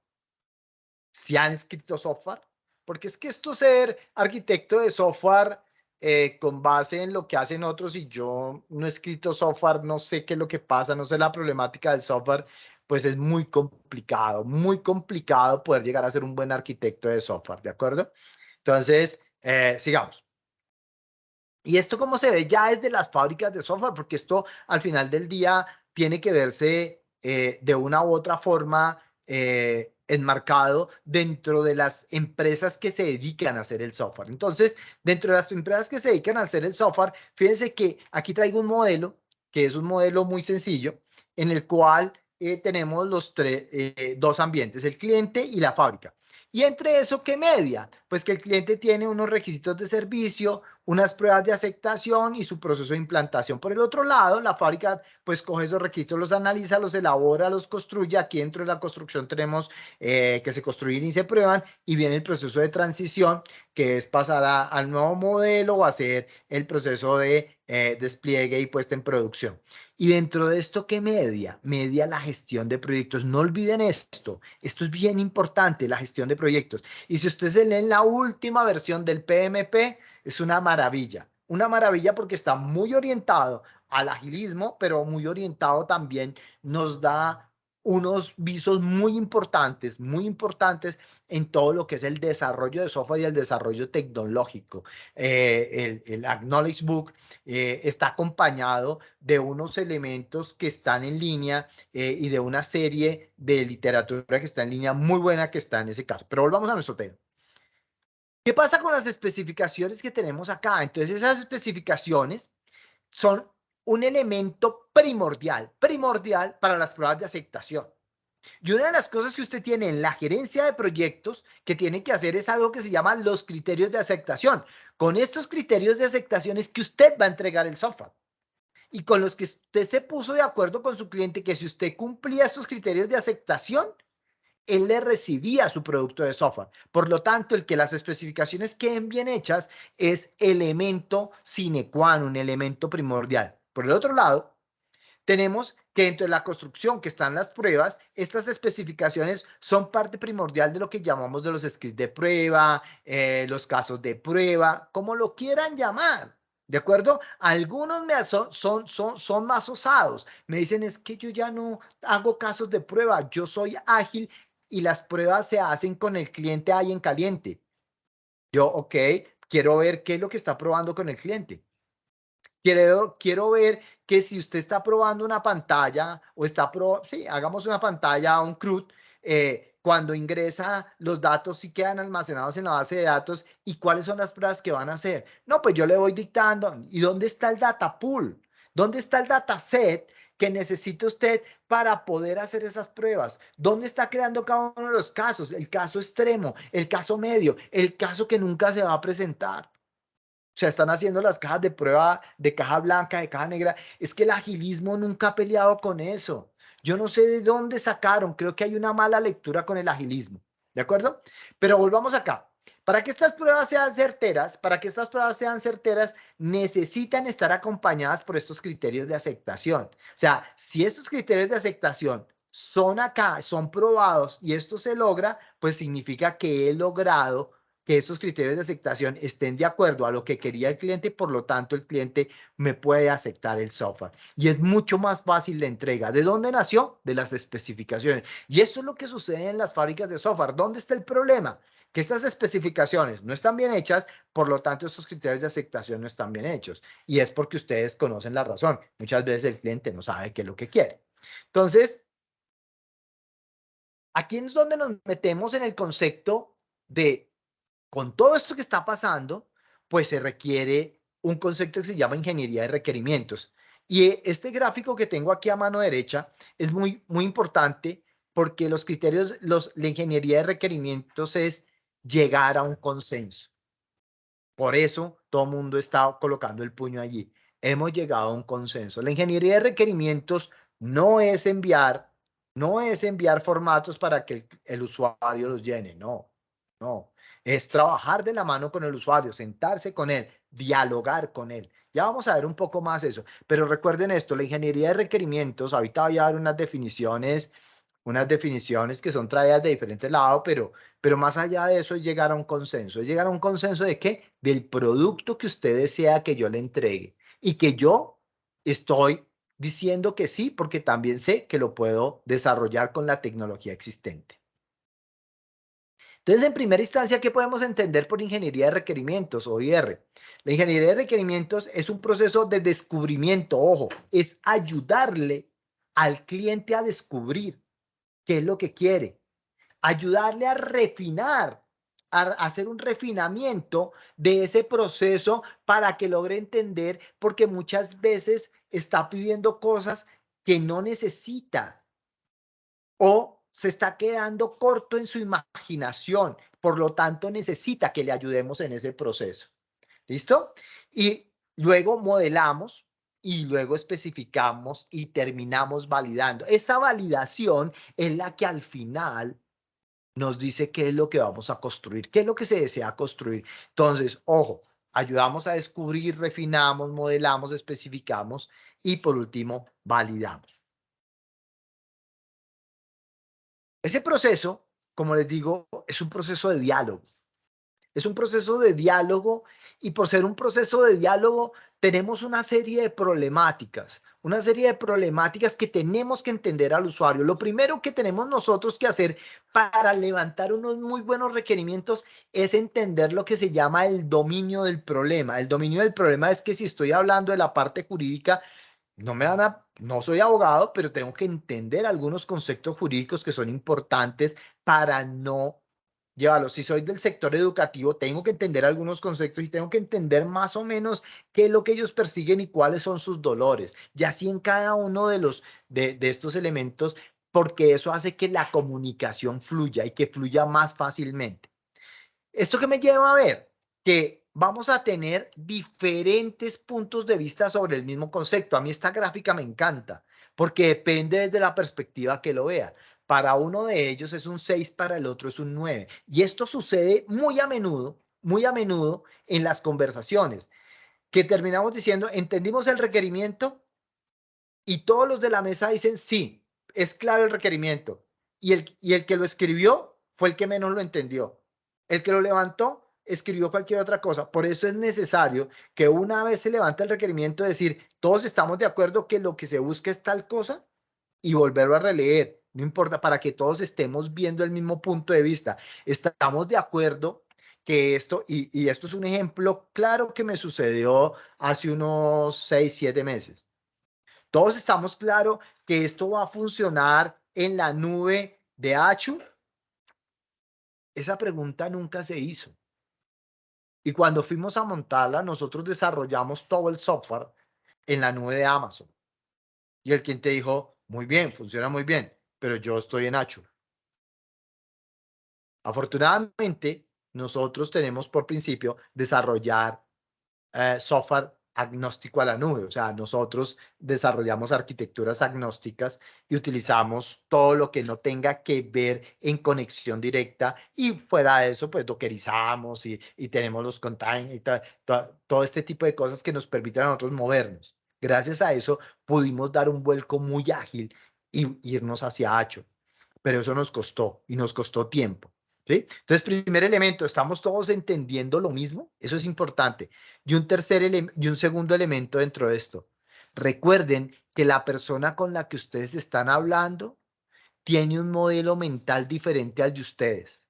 sí han escrito software, porque es que esto ser arquitecto de software con base en lo que hacen otros, y yo no he escrito software, no sé qué es lo que pasa, no sé la problemática del software, pues es muy complicado poder llegar a ser un buen arquitecto de software, ¿de acuerdo? Entonces, sigamos. Y esto cómo se ve ya desde las fábricas de software, porque esto al final del día tiene que verse de una u otra forma enmarcado dentro de las empresas que se dedican a hacer el software. Entonces, dentro de las empresas que se dedican a hacer el software, fíjense que aquí traigo un modelo, que es un modelo muy sencillo, en el cual tenemos dos ambientes, el cliente y la fábrica. Y entre eso, ¿qué media? Pues que el cliente tiene unos requisitos de servicio, unas pruebas de aceptación y su proceso de implantación. Por el otro lado, la fábrica pues coge esos requisitos, los analiza, los elabora, los construye. Aquí dentro de la construcción tenemos que se construyen y se prueban, y viene el proceso de transición, que es pasar al nuevo modelo o hacer el proceso de despliegue y puesta en producción. Y dentro de esto, ¿qué media? Media la gestión de proyectos. No olviden esto. Esto es bien importante, la gestión de proyectos. Y si ustedes se leen la última versión del PMP, es una maravilla. Una maravilla porque está muy orientado al agilismo, pero muy orientado también nos da unos visos muy importantes en todo lo que es el desarrollo de software y el desarrollo tecnológico. El Acknowledge Book está acompañado de unos elementos que están en línea y de una serie de literatura que está en línea muy buena que está en ese caso. Pero volvamos a nuestro tema. ¿Qué pasa con las especificaciones que tenemos acá? Entonces, esas especificaciones son un elemento primordial para las pruebas de aceptación. Y una de las cosas que usted tiene en la gerencia de proyectos que tiene que hacer es algo que se llama los criterios de aceptación. Con estos criterios de aceptación es que usted va a entregar el software. Y con los que usted se puso de acuerdo con su cliente que si usted cumplía estos criterios de aceptación, él le recibía su producto de software. Por lo tanto, el que las especificaciones queden bien hechas es elemento sine qua non, un elemento primordial. Por el otro lado, tenemos que dentro de la construcción que están las pruebas, estas especificaciones son parte primordial de lo que llamamos de los scripts de prueba, los casos de prueba, como lo quieran llamar. ¿De acuerdo? Algunos son más osados. Me dicen, es que yo ya no hago casos de prueba, yo soy ágil y las pruebas se hacen con el cliente ahí en caliente. Yo, ok, quiero ver qué es lo que está probando con el cliente. Quiero ver que si usted está probando una pantalla o sí, hagamos una pantalla, un CRUD, cuando ingresa los datos sí quedan almacenados en la base de datos y cuáles son las pruebas que van a hacer. No, pues yo le voy dictando. ¿Y dónde está el data pool? ¿Dónde está el dataset que necesita usted para poder hacer esas pruebas? ¿Dónde está creando cada uno de los casos? El caso extremo, el caso medio, el caso que nunca se va a presentar. O sea, están haciendo las cajas de prueba de caja blanca, de caja negra. Es que el agilismo nunca ha peleado con eso. Yo no sé de dónde sacaron. Creo que hay una mala lectura con el agilismo. ¿De acuerdo? Pero volvamos acá. Para que estas pruebas sean certeras, necesitan estar acompañadas por estos criterios de aceptación. O sea, si estos criterios de aceptación son acá, son probados y esto se logra, pues significa que he logrado que esos criterios de aceptación estén de acuerdo a lo que quería el cliente, por lo tanto el cliente me puede aceptar el software. Y es mucho más fácil la entrega. ¿De dónde nació? De las especificaciones. Y esto es lo que sucede en las fábricas de software. ¿Dónde está el problema? Que estas especificaciones no están bien hechas, por lo tanto estos criterios de aceptación no están bien hechos. Y es porque ustedes conocen la razón. Muchas veces el cliente no sabe qué es lo que quiere. Entonces, aquí es donde nos metemos en el concepto de con todo esto que está pasando, pues se requiere un concepto que se llama ingeniería de requerimientos. Y este gráfico que tengo aquí a mano derecha es muy importante porque los criterios, la ingeniería de requerimientos es llegar a un consenso. Por eso todo el mundo está colocando el puño allí. Hemos llegado a un consenso. La ingeniería de requerimientos no es enviar formatos para que el usuario los llene. No, no. Es trabajar de la mano con el usuario, sentarse con él, dialogar con él. Ya vamos a ver un poco más eso. Pero recuerden esto, la ingeniería de requerimientos, ahorita voy a dar unas definiciones que son traídas de diferentes lados, pero más allá de eso es llegar a un consenso. ¿Es llegar a un consenso de qué? Del producto que usted desea que yo le entregue y que yo estoy diciendo que sí, porque también sé que lo puedo desarrollar con la tecnología existente. Entonces, en primera instancia, ¿qué podemos entender por ingeniería de requerimientos o IR? La ingeniería de requerimientos es un proceso de descubrimiento, ojo, es ayudarle al cliente a descubrir qué es lo que quiere, ayudarle a refinar, a hacer un refinamiento de ese proceso para que logre entender, porque muchas veces está pidiendo cosas que no necesita o se está quedando corto en su imaginación, por lo tanto necesita que le ayudemos en ese proceso. ¿Listo? Y luego modelamos y luego especificamos y terminamos validando. Esa validación es la que al final nos dice qué es lo que vamos a construir, qué es lo que se desea construir. Entonces, ojo, ayudamos a descubrir, refinamos, modelamos, especificamos y por último, validamos. Ese proceso, como les digo, es un proceso de diálogo. Es un proceso de diálogo y por ser un proceso de diálogo tenemos una serie de problemáticas que tenemos que entender al usuario. Lo primero que tenemos nosotros que hacer para levantar unos muy buenos requerimientos es entender lo que se llama el dominio del problema. El dominio del problema es que si estoy hablando de la parte jurídica, no soy abogado, pero tengo que entender algunos conceptos jurídicos que son importantes para no llevarlo. Si soy del sector educativo, tengo que entender algunos conceptos y tengo que entender más o menos qué es lo que ellos persiguen y cuáles son sus dolores. Y así en cada uno de estos elementos, porque eso hace que la comunicación fluya y que fluya más fácilmente. ¿Esto qué me lleva a ver? Que vamos a tener diferentes puntos de vista sobre el mismo concepto. A mí esta gráfica me encanta porque depende desde la perspectiva que lo vea. Para uno de ellos es un 6, para el otro es un 9. Y esto sucede muy a menudo en las conversaciones, que terminamos diciendo, entendimos el requerimiento y todos los de la mesa dicen, sí, es claro el requerimiento. Y el que lo escribió fue el que menos lo entendió. El que lo levantó escribió cualquier otra cosa. Por eso es necesario que una vez se levanta el requerimiento, decir, todos estamos de acuerdo que lo que se busca es tal cosa y volverlo a releer. No importa, para que todos estemos viendo el mismo punto de vista. Estamos de acuerdo que esto, y esto es un ejemplo claro que me sucedió hace unos 6, 7 meses. Todos estamos claros que esto va a funcionar en la nube de Azure. Esa pregunta nunca se hizo. Y cuando fuimos a montarla, nosotros desarrollamos todo el software en la nube de Amazon. Y el cliente dijo, muy bien, funciona muy bien, pero yo estoy en Azure. Afortunadamente, nosotros tenemos por principio desarrollar software agnóstico a la nube. O sea, nosotros desarrollamos arquitecturas agnósticas y utilizamos todo lo que no tenga que ver en conexión directa, y fuera de eso, pues dockerizamos y tenemos los containers y todo este tipo de cosas que nos permiten a nosotros movernos. Gracias a eso pudimos dar un vuelco muy ágil y irnos hacia Azure. Pero eso nos costó y nos costó tiempo. ¿Sí? Entonces, primer elemento, ¿estamos todos entendiendo lo mismo? Eso es importante. Y un segundo elemento dentro de esto. Recuerden que la persona con la que ustedes están hablando tiene un modelo mental diferente al de ustedes.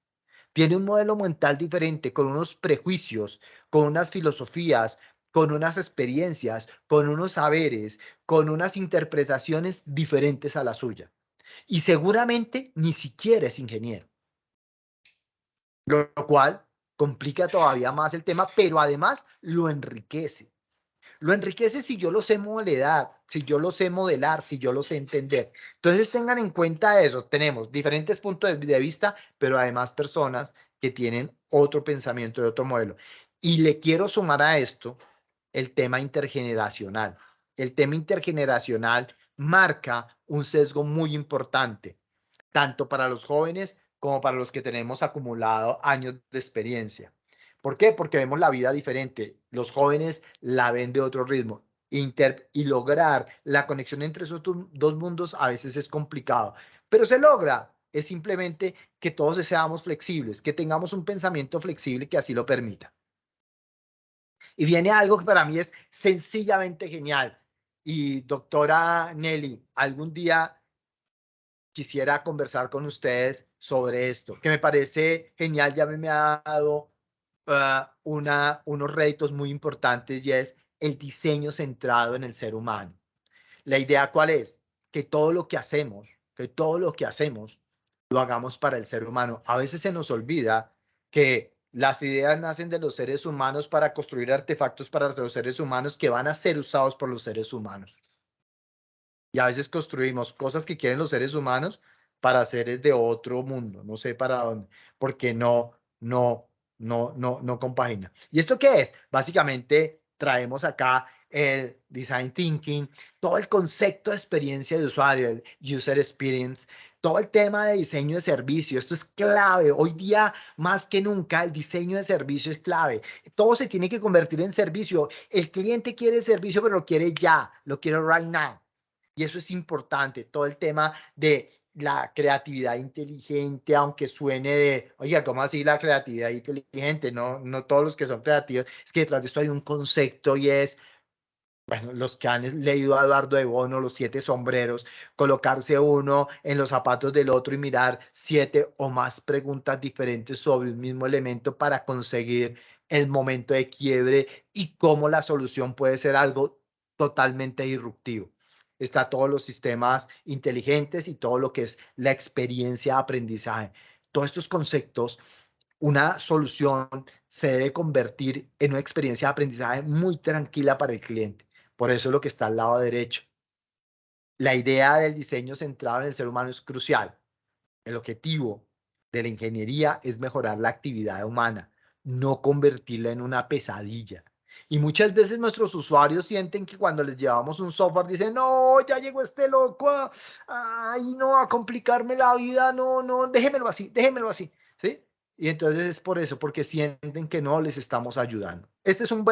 Tiene un modelo mental diferente, con unos prejuicios, con unas filosofías, con unas experiencias, con unos saberes, con unas interpretaciones diferentes a la suya. Y seguramente ni siquiera es ingeniero. Lo cual complica todavía más el tema, pero además lo enriquece. Lo enriquece si yo lo sé modelar, si yo lo sé modelar, si yo lo sé entender. Entonces tengan en cuenta eso. Tenemos diferentes puntos de vista, pero además personas que tienen otro pensamiento y otro modelo. Y le quiero sumar a esto el tema intergeneracional. El tema intergeneracional marca un sesgo muy importante, tanto para los jóvenes como para los que tenemos acumulado años de experiencia. ¿Por qué? Porque vemos la vida diferente. Los jóvenes la ven de otro ritmo. Y lograr la conexión entre esos dos mundos a veces es complicado, pero se logra. Es simplemente que todos seamos flexibles, que tengamos un pensamiento flexible que así lo permita. Y viene algo que para mí es sencillamente genial. Y doctora Nelly, algún día quisiera conversar con ustedes sobre esto, que me parece genial. Ya me ha dado unos réditos muy importantes, y es el diseño centrado en el ser humano. La idea, ¿cuál es? Que todo lo que hacemos, lo hagamos para el ser humano. A veces se nos olvida que las ideas nacen de los seres humanos para construir artefactos para los seres humanos que van a ser usados por los seres humanos. Y a veces construimos cosas que quieren los seres humanos para seres de otro mundo, no sé para dónde, porque no no compagina. ¿Y esto qué es? Básicamente traemos acá el design thinking, todo el concepto de experiencia de usuario, el user experience, todo el tema de diseño de servicio. Esto es clave. Hoy día, más que nunca, el diseño de servicio es clave. Todo se tiene que convertir en servicio. El cliente quiere servicio, pero lo quiere ya, lo quiere right now. Y eso es importante. Todo el tema de la creatividad inteligente, aunque suene de, oiga, ¿cómo así la creatividad inteligente? No todos los que son creativos. Es que detrás de esto hay un concepto y es, bueno, los que han leído a Eduardo de Bono, Los 7 sombreros, colocarse uno en los zapatos del otro y mirar 7 o más preguntas diferentes sobre un mismo elemento para conseguir el momento de quiebre y cómo la solución puede ser algo totalmente disruptivo. Está todos los sistemas inteligentes y todo lo que es la experiencia de aprendizaje. Todos estos conceptos, una solución se debe convertir en una experiencia de aprendizaje muy tranquila para el cliente. Por eso lo que está al lado derecho. La idea del diseño centrado en el ser humano es crucial. El objetivo de la ingeniería es mejorar la actividad humana, no convertirla en una pesadilla. Y muchas veces nuestros usuarios sienten que cuando les llevamos un software dicen, no, ya llegó este loco, ay, no, a complicarme la vida, no, déjemelo así, ¿sí? Y entonces es por eso, porque sienten que no les estamos ayudando. Este es un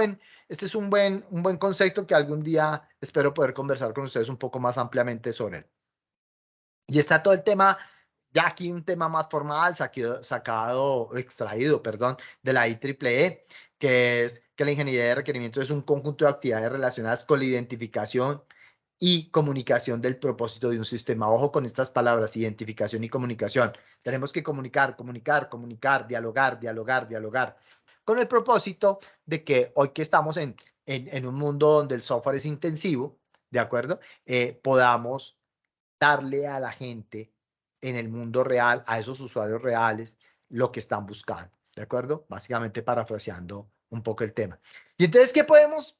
buen concepto que algún día espero poder conversar con ustedes un poco más ampliamente sobre él. Y está todo el tema, ya aquí un tema más formal, extraído, perdón, de la IEEE, que es que la ingeniería de requerimientos es un conjunto de actividades relacionadas con la identificación y comunicación del propósito de un sistema. Ojo con estas palabras, identificación y comunicación. Tenemos que comunicar, dialogar, con el propósito de que hoy que estamos en un mundo donde el software es intensivo, ¿de acuerdo? Podamos darle a la gente en el mundo real, a esos usuarios reales, lo que están buscando, ¿de acuerdo? Básicamente parafraseando un poco el tema. Y entonces, ¿qué podemos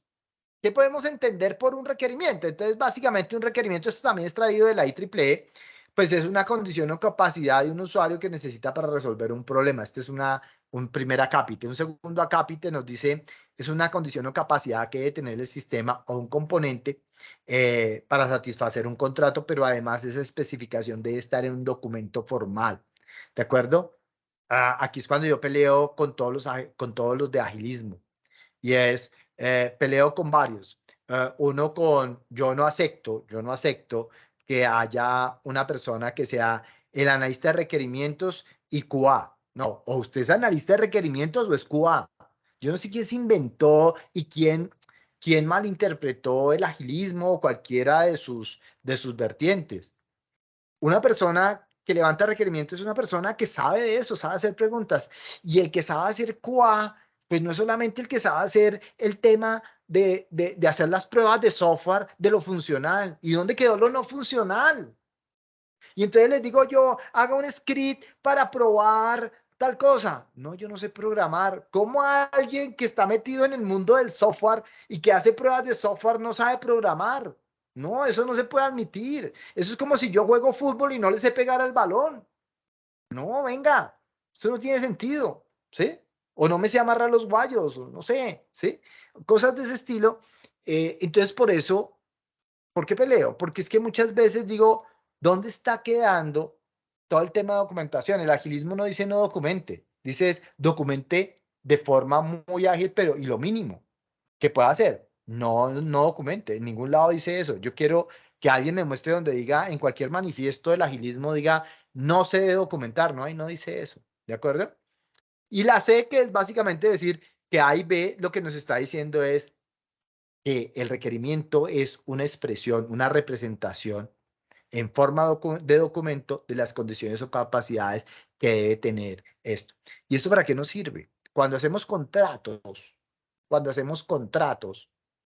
entender por un requerimiento? Entonces, básicamente un requerimiento, esto también es traído de la IEEE, pues es una condición o capacidad de un usuario que necesita para resolver un problema. Este es un primer acápite. Un segundo acápite nos dice, es una condición o capacidad que debe tener el sistema o un componente para satisfacer un contrato, pero además esa especificación debe estar en un documento formal. ¿De acuerdo? Aquí es cuando yo peleo con todos los de agilismo. Y es, peleo con varios. Uno con, yo no acepto que haya una persona que sea el analista de requerimientos y QA. No, o usted es analista de requerimientos o es QA. Yo no sé quién se inventó y quién malinterpretó el agilismo o cualquiera de sus vertientes. Una persona que levanta requerimientos es una persona que sabe de eso, sabe hacer preguntas. Y el que sabe hacer QA, pues no es solamente el que sabe hacer el tema de hacer las pruebas de software de lo funcional. ¿Y dónde quedó lo no funcional? Y entonces les digo yo, haga un script para probar tal cosa. No, yo no sé programar. ¿Cómo alguien que está metido en el mundo del software y que hace pruebas de software no sabe programar? No, eso no se puede admitir. Eso es como si yo juego fútbol y no le sé pegar al balón. No, venga, eso no tiene sentido, ¿sí? O no me sé amarrar los guayos, o no sé, ¿sí? Cosas de ese estilo. Entonces, por eso, ¿por qué peleo? Porque es que muchas veces digo, ¿dónde está quedando todo el tema de documentación? El agilismo no dice no documente, dice es documente de forma muy ágil, pero y lo mínimo que pueda hacer. No documente, en ningún lado dice eso. Yo quiero que alguien me muestre donde diga, en cualquier manifiesto del agilismo diga, no se debe documentar, no, ahí no dice eso, ¿de acuerdo? Y la C, que es básicamente decir que A y B lo que nos está diciendo es que el requerimiento es una expresión, una representación en forma de documento de las condiciones o capacidades que debe tener esto. ¿Y esto para qué nos sirve? Cuando hacemos contratos,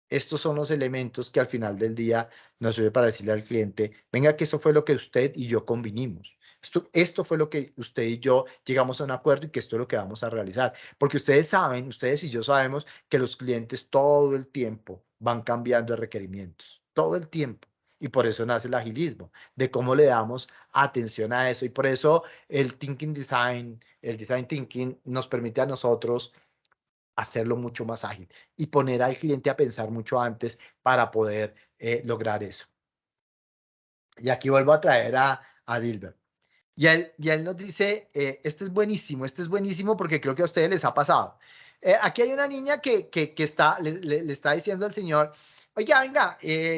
estos son los elementos que al final del día nos sirve para decirle al cliente, venga, que eso fue lo que usted y yo convinimos. Esto fue lo que usted y yo llegamos a un acuerdo y que esto es lo que vamos a realizar. Porque ustedes saben, ustedes y yo sabemos que los clientes todo el tiempo van cambiando de requerimientos, todo el tiempo. Y por eso nace el agilismo, de cómo le damos atención a eso. Y por eso el thinking design, el design thinking nos permite a nosotros hacerlo mucho más ágil y poner al cliente a pensar mucho antes para poder lograr eso. Y aquí vuelvo a traer a Dilbert. Y él nos dice, este es buenísimo porque creo que a ustedes les ha pasado. Aquí hay una niña que está, le está diciendo al señor, oiga, venga,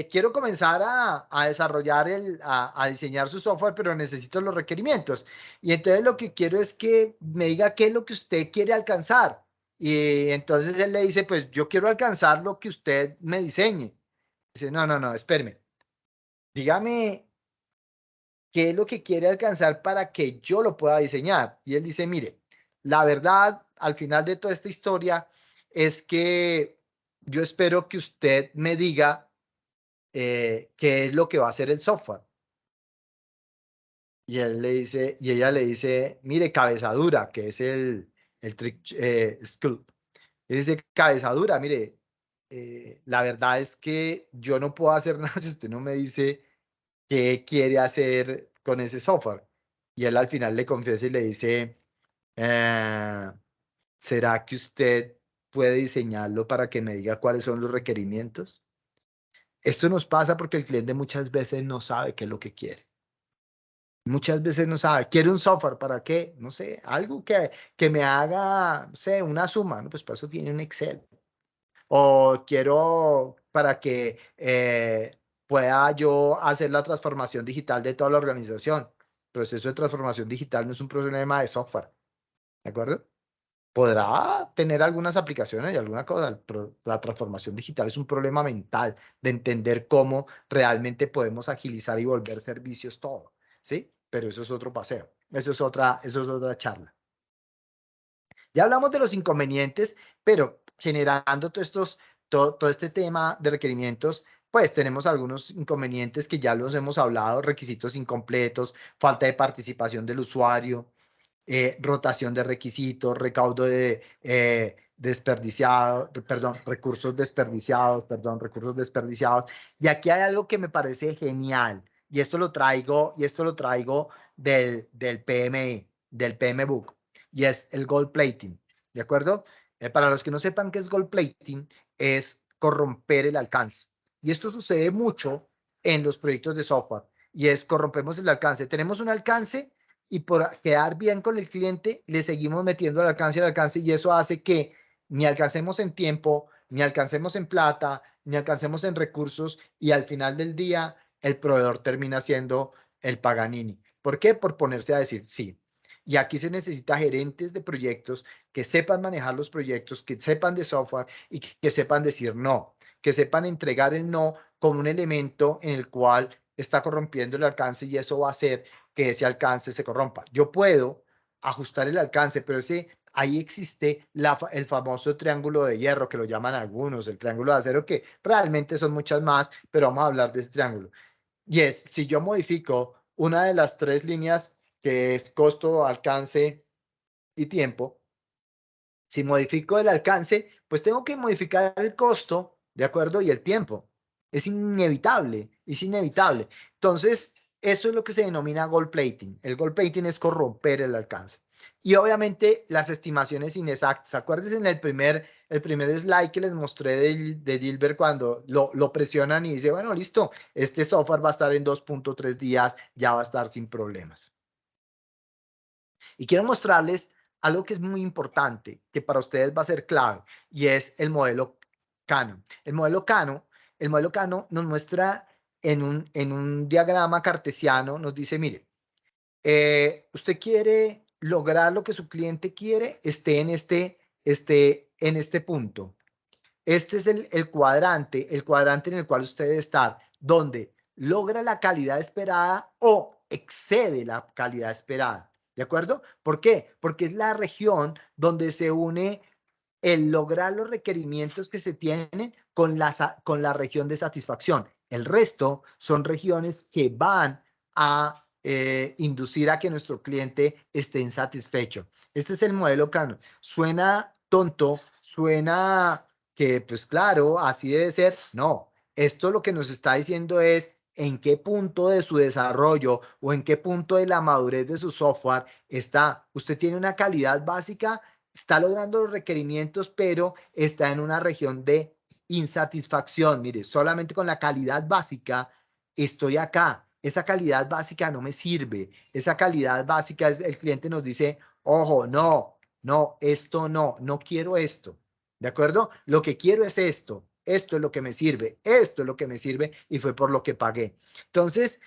quiero comenzar a desarrollar, a diseñar su software, pero necesito los requerimientos. Y entonces lo que quiero es que me diga qué es lo que usted quiere alcanzar. Y entonces él le dice, pues yo quiero alcanzar lo que usted me diseñe. Dice, no, espéreme. Dígame qué es lo que quiere alcanzar para que yo lo pueda diseñar. Y él dice, mire, la verdad, al final de toda esta historia, es que yo espero que usted me diga qué es lo que va a hacer el software. Y él le dice, y ella le dice, mire, cabeza dura, que es el trick school. Y dice, cabeza dura, mire, la verdad es que yo no puedo hacer nada si usted no me dice qué quiere hacer con ese software. Y él al final le confiesa y le dice, ¿será que usted puede diseñarlo para que me diga cuáles son los requerimientos? Esto nos pasa porque el cliente muchas veces no sabe qué es lo que quiere. Muchas veces no sabe, quiere un software, ¿para qué? No sé, algo que me haga, no sé, una suma, ¿no? Pues para eso tiene un Excel. O quiero para que pueda yo hacer la transformación digital de toda la organización. El proceso de transformación digital no es un problema de software, ¿de acuerdo? Podrá tener algunas aplicaciones y alguna cosa. La transformación digital es un problema mental de entender cómo realmente podemos agilizar y volver servicios todo, ¿sí? Pero eso es otro paseo, eso es otra charla. Ya hablamos de los inconvenientes, pero generando todo este tema de requerimientos, pues tenemos algunos inconvenientes que ya los hemos hablado: requisitos incompletos, falta de participación del usuario, rotación de requisitos, recaudo de recursos desperdiciados. Y aquí hay algo que me parece genial, y esto lo traigo del PMI, del PMBOK, y es el gold plating, ¿de acuerdo? Para los que no sepan qué es gold plating, es corromper el alcance. Y esto sucede mucho en los proyectos de software, y es corrompemos el alcance. Tenemos un alcance y por quedar bien con el cliente le seguimos metiendo el alcance, y eso hace que ni alcancemos en tiempo, ni alcancemos en plata, ni alcancemos en recursos, y al final del día el proveedor termina siendo el Paganini. ¿Por qué? Por ponerse a decir sí. Y aquí se necesita gerentes de proyectos que sepan manejar los proyectos, que sepan de software y que sepan decir no, que sepan entregar el no como un elemento en el cual está corrompiendo el alcance, y eso va a hacer que ese alcance se corrompa. Yo puedo ajustar el alcance, pero ahí existe el famoso triángulo de hierro, que lo llaman algunos, el triángulo de acero, que realmente son muchas más, pero vamos a hablar de ese triángulo. Y es, si yo modifico una de las tres líneas, que es costo, alcance y tiempo, si modifico el alcance, pues tengo que modificar el costo, ¿de acuerdo? Y el tiempo. Es inevitable, es inevitable. Entonces, eso es lo que se denomina gold plating. El gold plating es corromper el alcance. Y obviamente las estimaciones inexactas. Acuérdense en el primer slide que les mostré de Dilbert, cuando lo presionan y dice, bueno, listo, este software va a estar en 2.3 días, ya va a estar sin problemas. Y quiero mostrarles algo que es muy importante, que para ustedes va a ser clave, y es el modelo Kano. El modelo Kano nos muestra en un diagrama cartesiano, nos dice, mire, usted quiere lograr lo que su cliente quiere, esté en este punto. Este es el cuadrante en el cual usted debe estar, donde logra la calidad esperada o excede la calidad esperada. ¿De acuerdo? ¿Por qué? Porque es la región donde se une el lograr los requerimientos que se tienen con la región de satisfacción. El resto son regiones que van a inducir a que nuestro cliente esté insatisfecho. Este es el modelo Kano. Suena tonto, suena que, pues claro, así debe ser. No, esto lo que nos está diciendo es en qué punto de su desarrollo o en qué punto de la madurez de su software está. Usted tiene una calidad básica, está logrando los requerimientos, pero está en una región de insatisfacción. Mire, solamente con la calidad básica estoy acá. Esa calidad básica no me sirve. Esa calidad básica, el cliente nos dice, ojo, no, no, esto no, no quiero esto. ¿De acuerdo? Lo que quiero es esto. Esto es lo que me sirve, esto es lo que me sirve y fue por lo que pagué. Entonces,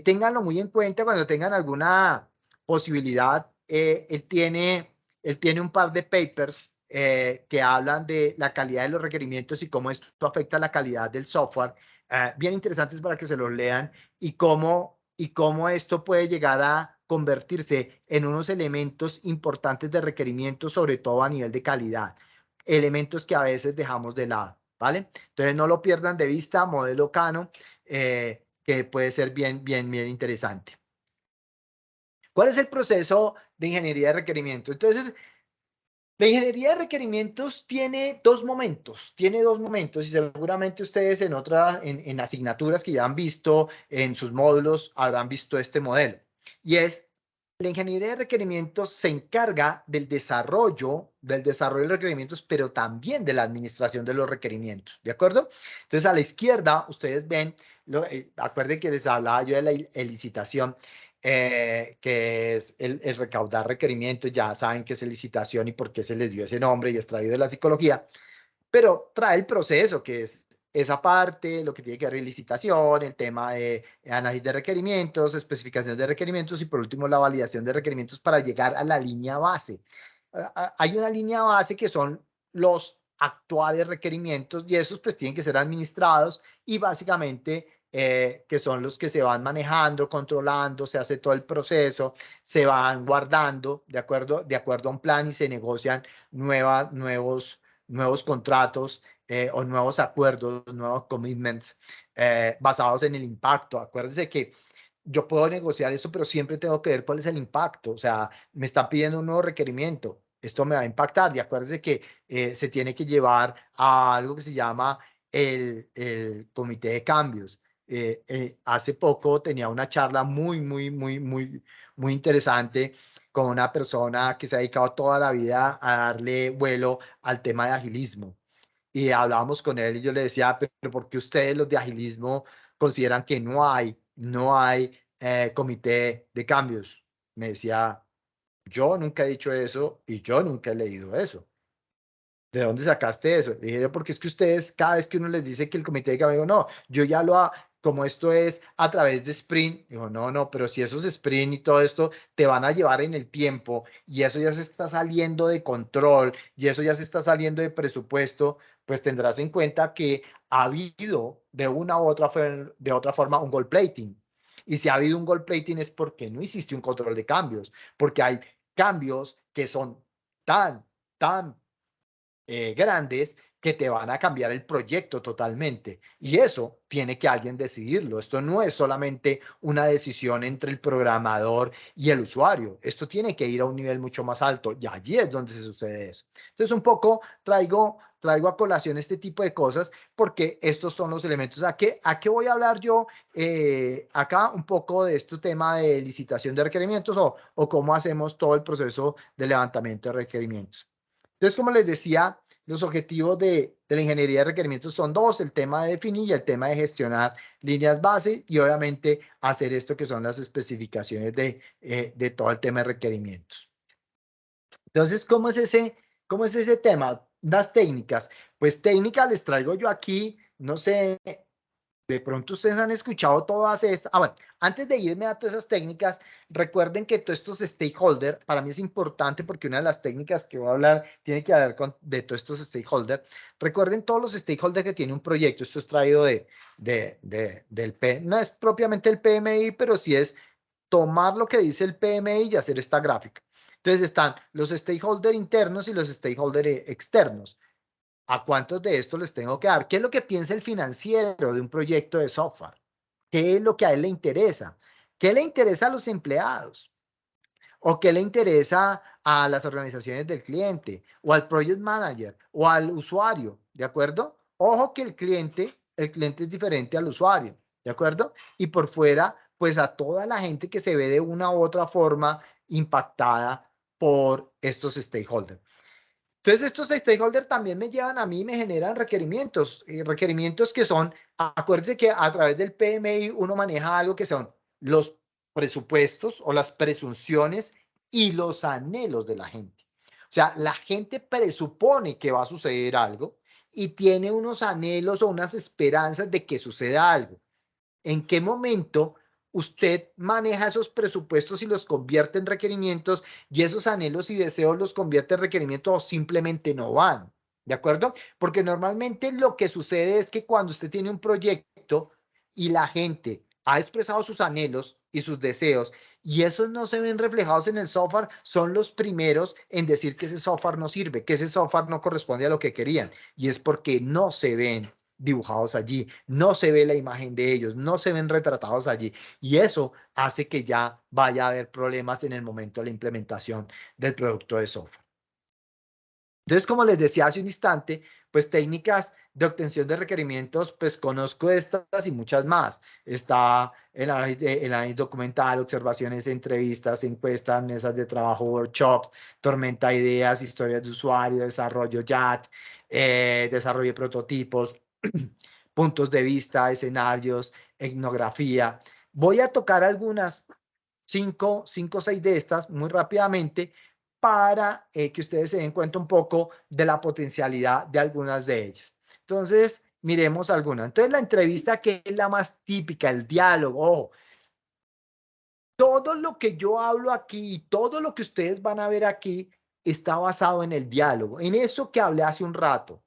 ténganlo muy en cuenta cuando tengan alguna posibilidad. Él tiene un par de papers que hablan de la calidad de los requerimientos y cómo esto afecta la calidad del software. Bien interesantes para que se los lean y cómo esto puede llegar a convertirse en unos elementos importantes de requerimientos, sobre todo a nivel de calidad. Elementos que a veces dejamos de lado. ¿Vale? Entonces no lo pierdan de vista, modelo Kano, que puede ser bien interesante. ¿Cuál es el proceso de ingeniería de requerimientos? Entonces, la ingeniería de requerimientos tiene dos momentos, y seguramente ustedes en asignaturas que ya han visto en sus módulos habrán visto este modelo. Y es, la ingeniería de requerimientos se encarga del desarrollo de requerimientos, pero también de la administración de los requerimientos, ¿de acuerdo? Entonces, a la izquierda, ustedes ven, acuerden que les hablaba yo de la licitación, que es el recaudar requerimientos. Ya saben qué es licitación y por qué se les dio ese nombre y es traído de la psicología, pero trae el proceso, que es esa parte, lo que tiene que ver con licitación, el tema de análisis de requerimientos, especificación de requerimientos y por último la validación de requerimientos para llegar a la línea base. Hay una línea base que son los actuales requerimientos y esos pues tienen que ser administrados y básicamente que son los que se van manejando, controlando, se hace todo el proceso, se van guardando de acuerdo a un plan y se negocian nuevos contratos o nuevos acuerdos, nuevos commitments basados en el impacto. Acuérdense que yo puedo negociar esto, pero siempre tengo que ver cuál es el impacto. O sea, me están pidiendo un nuevo requerimiento. Esto me va a impactar. Y acuérdense que se tiene que llevar a algo que se llama el comité de cambios. Hace poco tenía una charla muy interesante con una persona que se ha dedicado toda la vida a darle vuelo al tema de agilismo. Y hablábamos con él y yo le decía, pero ¿por qué ustedes los de agilismo consideran que no hay comité de cambios? Me decía, yo nunca he dicho eso y yo nunca he leído eso. ¿De dónde sacaste eso? Le dije, porque es que ustedes, cada vez que uno les dice que el comité de cambios, no, yo ya como esto es a través de sprint, dijo, no, pero si esos sprint y todo esto te van a llevar en el tiempo y eso ya se está saliendo de control y eso ya se está saliendo de presupuesto, pues tendrás en cuenta que ha habido de una u otra, de otra forma un gold plating. Y si ha habido un gold plating es porque no hiciste un control de cambios, porque hay cambios que son tan grandes que te van a cambiar el proyecto totalmente. Y eso tiene que alguien decidirlo. Esto no es solamente una decisión entre el programador y el usuario. Esto tiene que ir a un nivel mucho más alto y allí es donde se sucede eso. Entonces, un poco traigo a colación este tipo de cosas porque estos son los elementos. ¿A qué voy a hablar yo acá? Un poco de este tema de licitación de requerimientos o cómo hacemos todo el proceso de levantamiento de requerimientos. Entonces, como les decía, los objetivos de la ingeniería de requerimientos son dos: el tema de definir y el tema de gestionar líneas base y obviamente hacer esto que son las especificaciones de todo el tema de requerimientos. Entonces, ¿cómo es ese tema? Las técnicas. Pues técnicas les traigo yo aquí, no sé, de pronto ustedes han escuchado todas estas. Bueno, antes de irme a todas esas técnicas, recuerden que todos estos stakeholders, para mí es importante porque una de las técnicas que voy a hablar tiene que ver de todos estos stakeholders. Recuerden todos los stakeholders que tiene un proyecto. Esto es traído no es propiamente el PMI, pero sí es tomar lo que dice el PMI y hacer esta gráfica. Entonces están los stakeholders internos y los stakeholders externos. ¿A cuántos de estos les tengo que dar? ¿Qué es lo que piensa el financiero de un proyecto de software? ¿Qué es lo que a él le interesa? ¿Qué le interesa a los empleados? ¿O qué le interesa a las organizaciones del cliente? ¿O al project manager? ¿O al usuario? ¿De acuerdo? Ojo que el cliente es diferente al usuario. ¿de acuerdo? Y por fuera, pues a toda la gente que se ve de una u otra forma impactada por estos stakeholders. Entonces, estos stakeholders también me llevan a mí y me generan requerimientos, requerimientos que son, acuérdense que a través del PMI uno maneja algo que son los presupuestos o las presunciones y los anhelos de la gente. O sea, la gente presupone que va a suceder algo y tiene unos anhelos o unas esperanzas de que suceda algo. ¿En qué momento usted maneja esos presupuestos y los convierte en requerimientos y esos anhelos y deseos los convierte en requerimientos o simplemente no van? ¿De acuerdo? Porque normalmente lo que sucede es que cuando usted tiene un proyecto y la gente ha expresado sus anhelos y sus deseos y esos no se ven reflejados en el software, son los primeros en decir que ese software no sirve, que ese software no corresponde a lo que querían. Y es porque no se ven dibujados allí, no se ve la imagen de ellos, no se ven retratados allí y eso hace que ya vaya a haber problemas en el momento de la implementación del producto de software. Entonces, como les decía hace un instante, pues técnicas de obtención de requerimientos, pues conozco estas y muchas más. Está el análisis documental, observaciones, entrevistas, encuestas, mesas de trabajo, workshops, tormenta de ideas, historias de usuario, desarrollo chat, desarrollo de prototipos, puntos de vista, escenarios, etnografía. Voy a tocar algunas, cinco o seis de estas muy rápidamente para que ustedes se den cuenta un poco de la potencialidad de algunas de ellas. Entonces, miremos algunas. Entonces, la entrevista, que es la más típica, el diálogo. Ojo, todo lo que yo hablo aquí, todo lo que ustedes van a ver aquí, está basado en el diálogo, en eso que hablé hace un rato.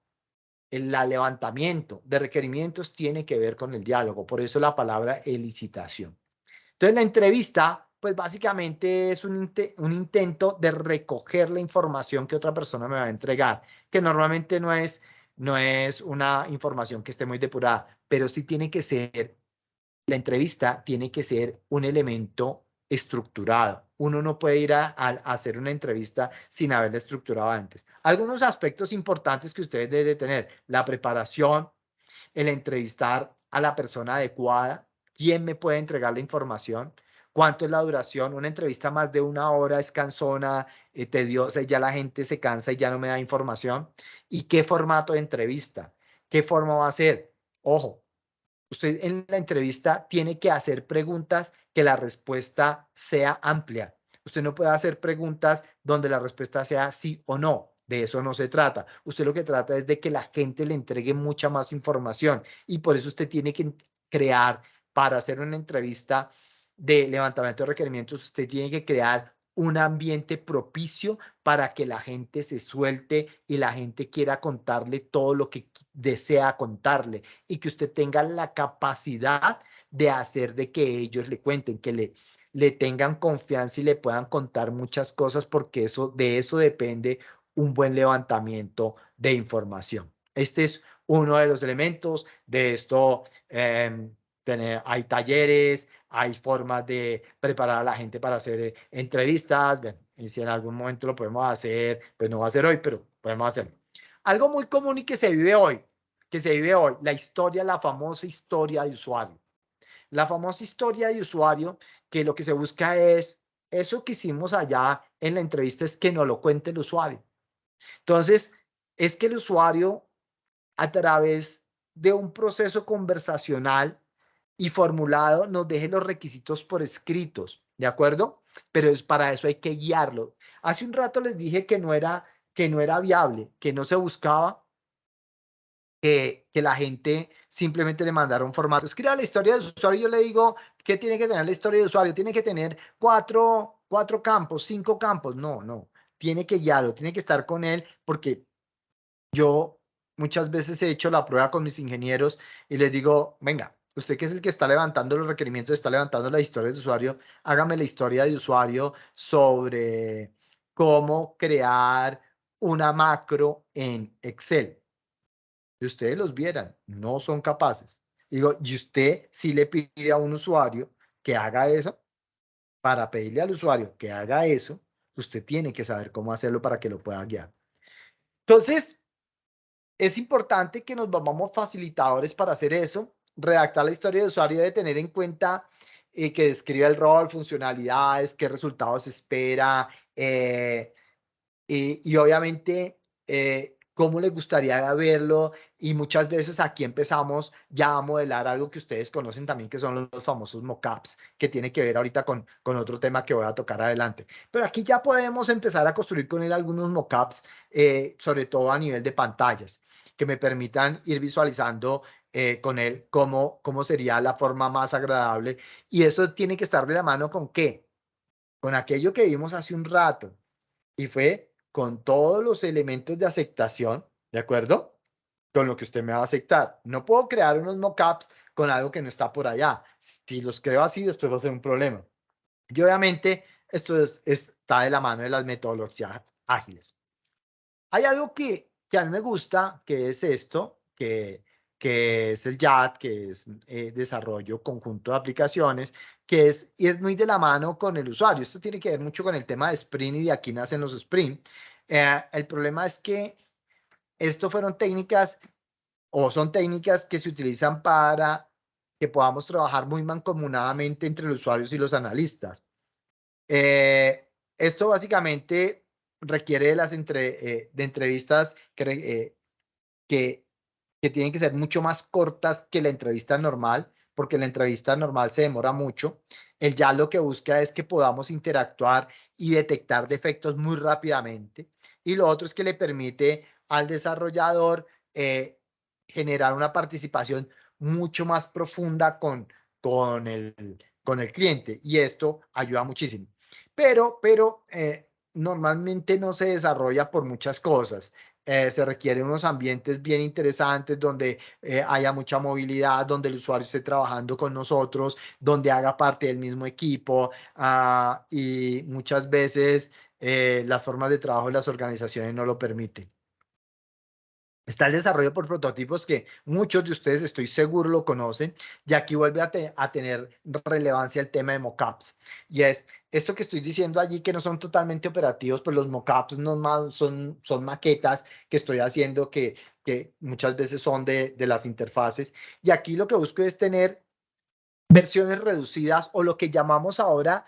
El levantamiento de requerimientos tiene que ver con el diálogo, por eso la palabra elicitación. Entonces, la entrevista, pues básicamente es un intento de recoger la información que otra persona me va a entregar, que normalmente no es una información que esté muy depurada, pero sí tiene que ser, la entrevista tiene que ser un elemento estructurado. Uno no puede ir a hacer una entrevista sin haberla estructurado antes. Algunos aspectos importantes que ustedes deben tener: la preparación, el entrevistar a la persona adecuada, quién me puede entregar la información, cuánto es la duración. Una entrevista más de una hora es cansona, tediosa, y ya la gente se cansa y ya no me da información. ¿Y qué formato de entrevista? ¿Qué forma va a ser? Ojo, usted en la entrevista tiene que hacer preguntas que la respuesta sea amplia. Usted no puede hacer preguntas donde la respuesta sea sí o no. De eso no se trata. Usted lo que trata es de que la gente le entregue mucha más información y por eso usted tiene que crear, para hacer una entrevista de levantamiento de requerimientos, usted tiene que crear un ambiente propicio para que la gente se suelte y la gente quiera contarle todo lo que desea contarle y que usted tenga la capacidad de hacer de que ellos le cuenten, que le tengan confianza y le puedan contar muchas cosas, porque de eso depende un buen levantamiento de información. Este es uno de los elementos de esto. Hay talleres, hay formas de preparar a la gente para hacer entrevistas. Bien, y si en algún momento lo podemos hacer, pues no va a ser hoy, pero podemos hacerlo. Algo muy común y que se vive hoy, la historia, la famosa historia de usuario. La famosa historia de usuario, que lo que se busca es, eso que hicimos allá en la entrevista es que nos lo cuente el usuario. Entonces, es que el usuario, a través de un proceso conversacional y formulado, nos deje los requisitos por escritos, ¿de acuerdo? Pero para eso hay que guiarlo. Hace un rato les dije que no era viable, que no se buscaba que la gente simplemente le mandara un formato. Escriba la historia de usuario. Yo le digo, ¿qué tiene que tener la historia de usuario? Tiene que tener cuatro campos, 5 campos. No. Tiene que guiarlo, tiene que estar con él, porque yo muchas veces he hecho la prueba con mis ingenieros y les digo, venga, usted que es el que está levantando los requerimientos, está levantando la historia de usuario, hágame la historia de usuario sobre cómo crear una macro en Excel. Y ustedes los vieran, no son capaces. Digo, y usted si le pide a un usuario que haga eso, para pedirle al usuario que haga eso, usted tiene que saber cómo hacerlo para que lo pueda guiar. Entonces, es importante que nos volvamos facilitadores para hacer eso. redactar la historia de usuario debe tener en cuenta que describe el rol, funcionalidades, qué resultados espera, y obviamente cómo les gustaría verlo, y muchas veces aquí empezamos ya a modelar algo que ustedes conocen también, que son los famosos mockups, que tiene que ver ahorita con otro tema que voy a tocar adelante. Pero aquí ya podemos empezar a construir con él algunos mockups, sobre todo a nivel de pantallas, que me permitan ir visualizando con él cómo sería la forma más agradable. Y eso tiene que estar de la mano con ¿qué? Con aquello que vimos hace un rato, y fue con todos los elementos de aceptación, ¿de acuerdo? Con lo que usted me va a aceptar. No puedo crear unos mockups con algo que no está por allá. Si los creo así, después va a ser un problema. Y obviamente esto está de la mano de las metodologías ágiles. Hay algo que a mí me gusta, que es esto, que es el YAT, que es desarrollo conjunto de aplicaciones, que es ir muy de la mano con el usuario. Esto tiene que ver mucho con el tema de sprint, y de aquí nacen los sprint. El problema es que esto fueron técnicas, o son técnicas que se utilizan para que podamos trabajar muy mancomunadamente entre los usuarios y los analistas. Esto básicamente requiere de de entrevistas que tienen que ser mucho más cortas que la entrevista normal, porque la entrevista normal se demora mucho. El ya lo que busca es que podamos interactuar y detectar defectos muy rápidamente. Y lo otro es que le permite al desarrollador generar una participación mucho más profunda con el cliente, y esto ayuda muchísimo. Pero normalmente no se desarrolla por muchas cosas. Se requieren unos ambientes bien interesantes donde haya mucha movilidad, donde el usuario esté trabajando con nosotros, donde haga parte del mismo equipo, y muchas veces las formas de trabajo de las organizaciones no lo permiten. Está el desarrollo por prototipos, que muchos de ustedes estoy seguro lo conocen, y aquí vuelve a tener relevancia el tema de mockups. Y es esto que estoy diciendo allí, que no son totalmente operativos, pues los mockups no más son maquetas que estoy haciendo, que muchas veces son de las interfaces. Y aquí lo que busco es tener versiones reducidas, o lo que llamamos ahora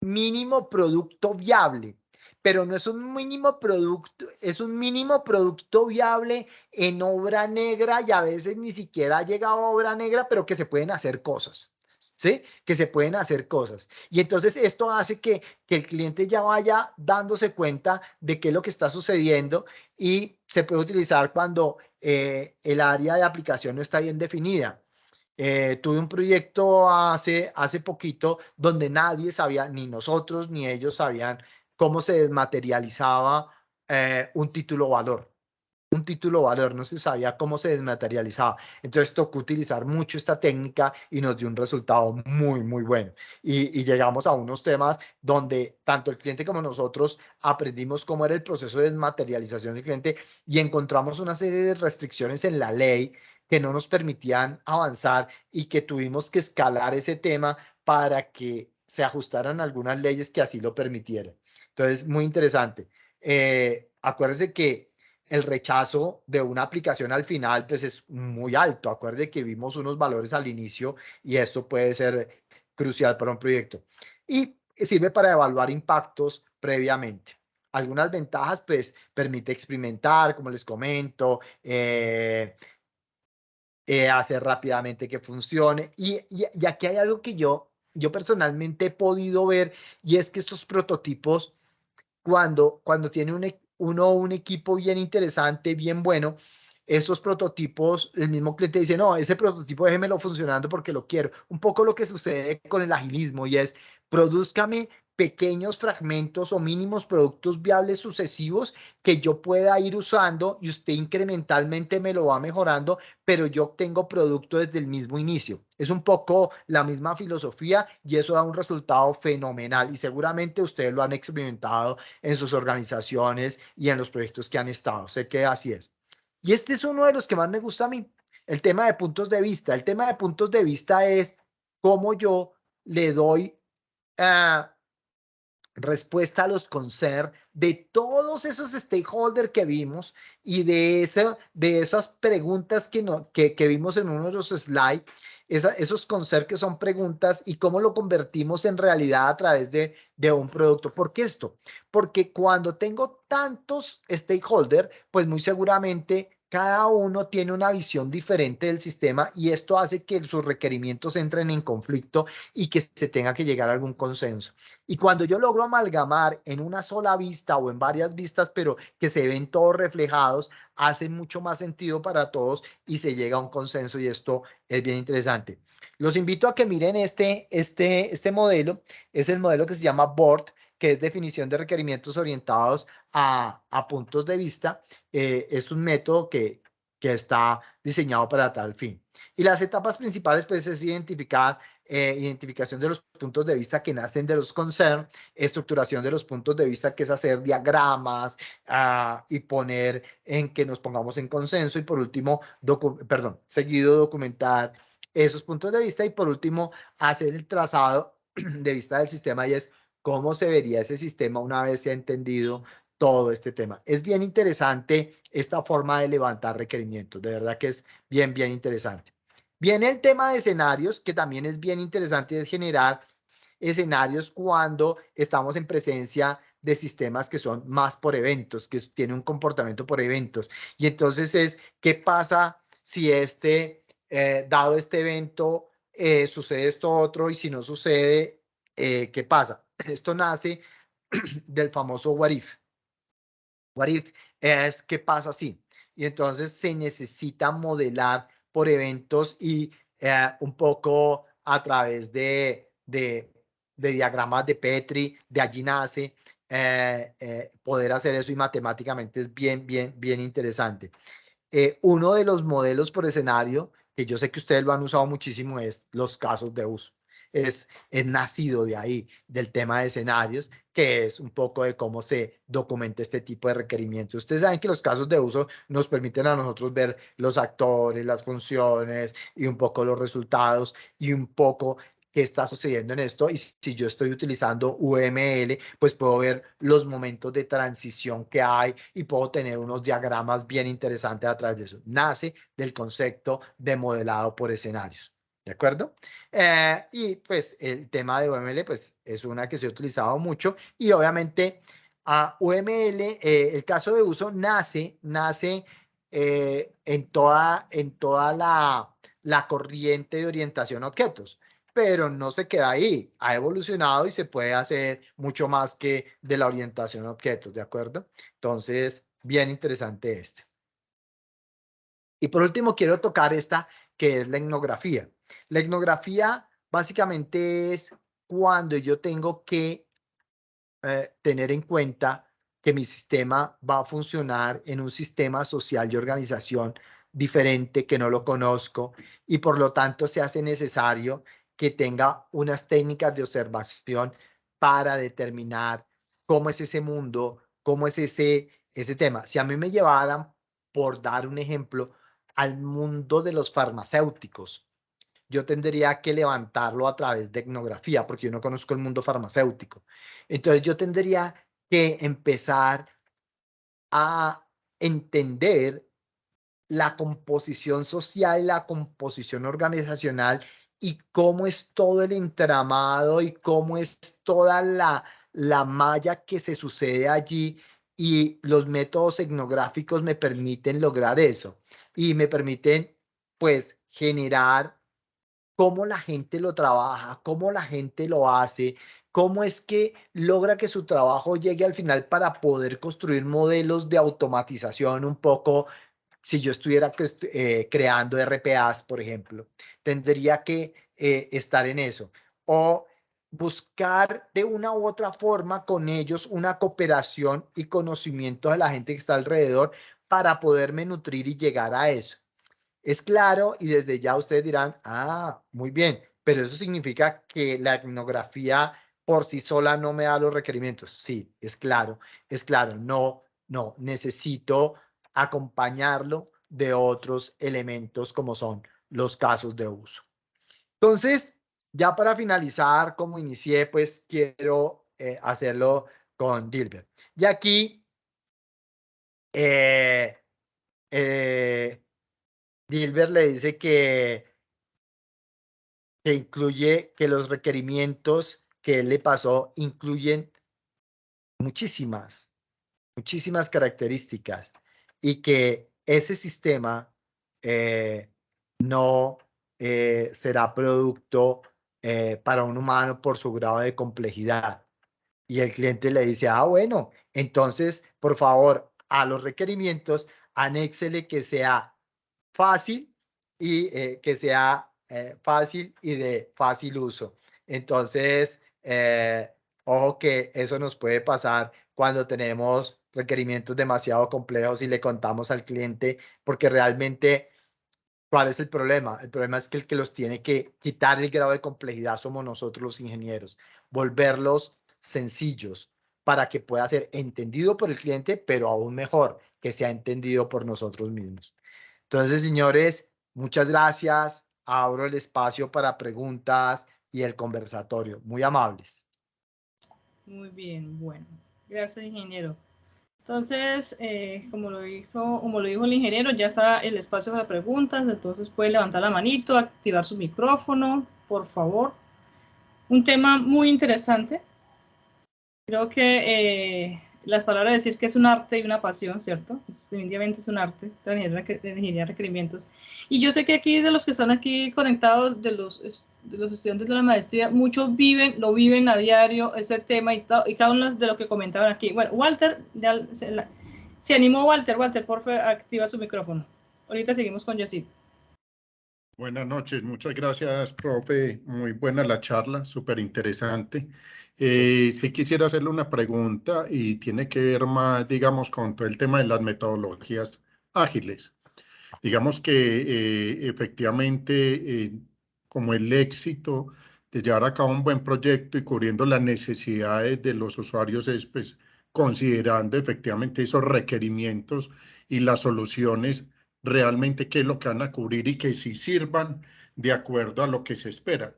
mínimo producto viable. Pero no es un mínimo producto, es un mínimo producto viable en obra negra, y a veces ni siquiera llega a obra negra, pero que se pueden hacer cosas, ¿sí? Que se pueden hacer cosas. Y entonces esto hace que el cliente ya vaya dándose cuenta de qué es lo que está sucediendo, y se puede utilizar cuando el área de aplicación no está bien definida. Tuve un proyecto hace poquito donde nadie sabía, ni nosotros ni ellos sabían cómo se desmaterializaba un título valor. Un título valor no se sabía cómo se desmaterializaba. Entonces tocó utilizar mucho esta técnica, y nos dio un resultado muy, muy bueno. Y llegamos a unos temas donde tanto el cliente como nosotros aprendimos cómo era el proceso de desmaterialización del cliente, y encontramos una serie de restricciones en la ley que no nos permitían avanzar, y que tuvimos que escalar ese tema para que se ajustaran algunas leyes que así lo permitieran. Entonces, muy interesante. Acuérdense que el rechazo de una aplicación al final pues es muy alto. Acuérdense que vimos unos valores al inicio, y esto puede ser crucial para un proyecto. Y sirve para evaluar impactos previamente. Algunas ventajas, pues permite experimentar, como les comento, hacer rápidamente que funcione. Y aquí hay algo que yo personalmente he podido ver, y es que estos prototipos, cuando tiene uno un equipo bien interesante, bien bueno, esos prototipos, el mismo cliente dice, no, ese prototipo déjemelo funcionando porque lo quiero. Un poco lo que sucede con el agilismo, y es, produzcame pequeños fragmentos o mínimos productos viables sucesivos que yo pueda ir usando, y usted incrementalmente me lo va mejorando, pero yo obtengo producto desde el mismo inicio. Es un poco la misma filosofía, y eso da un resultado fenomenal, y seguramente ustedes lo han experimentado en sus organizaciones y en los proyectos que han estado. Sé que así es. Y este es uno de los que más me gusta a mí, el tema de puntos de vista. El tema de puntos de vista es cómo yo le doy respuesta a los concerns de todos esos stakeholders que vimos y de esas preguntas que vimos en uno de los slides, esos concerns que son preguntas y cómo lo convertimos en realidad a través de un producto. ¿Por qué esto? Porque cuando tengo tantos stakeholders, pues muy seguramente cada uno tiene una visión diferente del sistema y esto hace que sus requerimientos entren en conflicto y que se tenga que llegar a algún consenso. Y cuando yo logro amalgamar en una sola vista o en varias vistas, pero que se ven todos reflejados, hace mucho más sentido para todos y se llega a un consenso y esto es bien interesante. Los invito a que miren este modelo. Es el modelo que se llama BORD, que es definición de requerimientos orientados a puntos de vista. Es un método que está diseñado para tal fin. Y las etapas principales, pues, es identificación de los puntos de vista que nacen de los concerns, estructuración de los puntos de vista, que es hacer diagramas y poner en que nos pongamos en consenso, y por último, seguido documentar esos puntos de vista, y por último, hacer el trazado de vista del sistema, y es cómo se vería ese sistema una vez se ha entendido todo este tema. Es bien interesante esta forma de levantar requerimientos, de verdad que es bien, bien interesante. Viene el tema de escenarios, que también es bien interesante, es generar escenarios cuando estamos en presencia de sistemas que son más por eventos, que tienen un comportamiento por eventos. Y entonces es, ¿qué pasa si dado este evento, sucede esto otro? Y si no sucede, ¿qué pasa? Esto nace del famoso what if. What if es qué pasa si. Y entonces se necesita modelar por eventos y un poco a través de diagramas de Petri, de allí nace poder hacer eso, y matemáticamente es bien, bien, bien interesante. Uno de los modelos por escenario, que yo sé que ustedes lo han usado muchísimo, es los casos de uso. Es nacido de ahí, del tema de escenarios, que es un poco de cómo se documenta este tipo de requerimientos. Ustedes saben que los casos de uso nos permiten a nosotros ver los actores, las funciones y un poco los resultados y un poco qué está sucediendo en esto. Y si yo estoy utilizando UML, pues puedo ver los momentos de transición que hay y puedo tener unos diagramas bien interesantes a través de eso. Nace del concepto de modelado por escenarios. ¿De acuerdo? Y pues el tema de UML pues es una que se ha utilizado mucho, y obviamente a UML, el caso de uso nace en toda la corriente de orientación a objetos, pero no se queda ahí, ha evolucionado y se puede hacer mucho más que de la orientación a objetos, ¿de acuerdo? Entonces, bien interesante este. Y por último, quiero tocar esta, que es la etnografía. La etnografía básicamente es cuando yo tengo que tener en cuenta que mi sistema va a funcionar en un sistema social y organización diferente, que no lo conozco, y por lo tanto se hace necesario que tenga unas técnicas de observación para determinar cómo es ese mundo, cómo es ese tema. Si a mí me llevaran, por dar un ejemplo, al mundo de los farmacéuticos, yo tendría que levantarlo a través de etnografía, porque yo no conozco el mundo farmacéutico. Entonces yo tendría que empezar a entender la composición social, la composición organizacional, y cómo es todo el entramado y cómo es toda la malla que se sucede allí, y los métodos etnográficos me permiten lograr eso y me permiten pues generar cómo la gente lo trabaja, cómo la gente lo hace, cómo es que logra que su trabajo llegue al final para poder construir modelos de automatización un poco. Si yo estuviera creando RPAs, por ejemplo, tendría que estar en eso. O buscar de una u otra forma con ellos una cooperación y conocimiento de la gente que está alrededor para poderme nutrir y llegar a eso. Es claro, y desde ya ustedes dirán, muy bien, pero eso significa que la etnografía por sí sola no me da los requerimientos. Sí, es claro, no, necesito acompañarlo de otros elementos como son los casos de uso. Entonces, ya para finalizar, como inicié, pues quiero hacerlo con Dilbert. Y aquí Dilbert le dice que incluye, que los requerimientos que él le pasó incluyen muchísimas características y que ese sistema no será producto para un humano por su grado de complejidad. Y el cliente le dice, ah, bueno, entonces, por favor, a los requerimientos, anéxele que sea fácil y fácil y de fácil uso. Entonces, ojo que eso nos puede pasar cuando tenemos requerimientos demasiado complejos y le contamos al cliente, porque realmente, ¿cuál es el problema? El problema es que el que los tiene que quitar el grado de complejidad somos nosotros los ingenieros, volverlos sencillos para que pueda ser entendido por el cliente, pero aún mejor, que sea entendido por nosotros mismos. Entonces, señores, muchas gracias. Abro el espacio para preguntas y el conversatorio. Muy amables. Muy bien, bueno. Gracias, ingeniero. Entonces, como lo dijo el ingeniero, ya está el espacio para preguntas, entonces puede levantar la manito, activar su micrófono, por favor. Un tema muy interesante. Creo que las palabras de decir que es un arte y una pasión, ¿cierto? Definitivamente es un arte, la ingeniería de requerimientos. Y yo sé que aquí, de los que están aquí conectados, de los estudiantes de la maestría, muchos lo viven a diario, ese tema y cada uno de lo que comentaban aquí. Bueno, Walter, ya se animó Walter, por favor, activa su micrófono. Ahorita seguimos con Yesid. Buenas noches, muchas gracias, profe. Muy buena la charla, súper interesante. Sí quisiera hacerle una pregunta y tiene que ver más, digamos, con todo el tema de las metodologías ágiles. Digamos que efectivamente, como el éxito de llevar a cabo un buen proyecto y cubriendo las necesidades de los usuarios es, pues, considerando efectivamente esos requerimientos y las soluciones realmente qué es lo que van a cubrir y que sí sirvan de acuerdo a lo que se espera.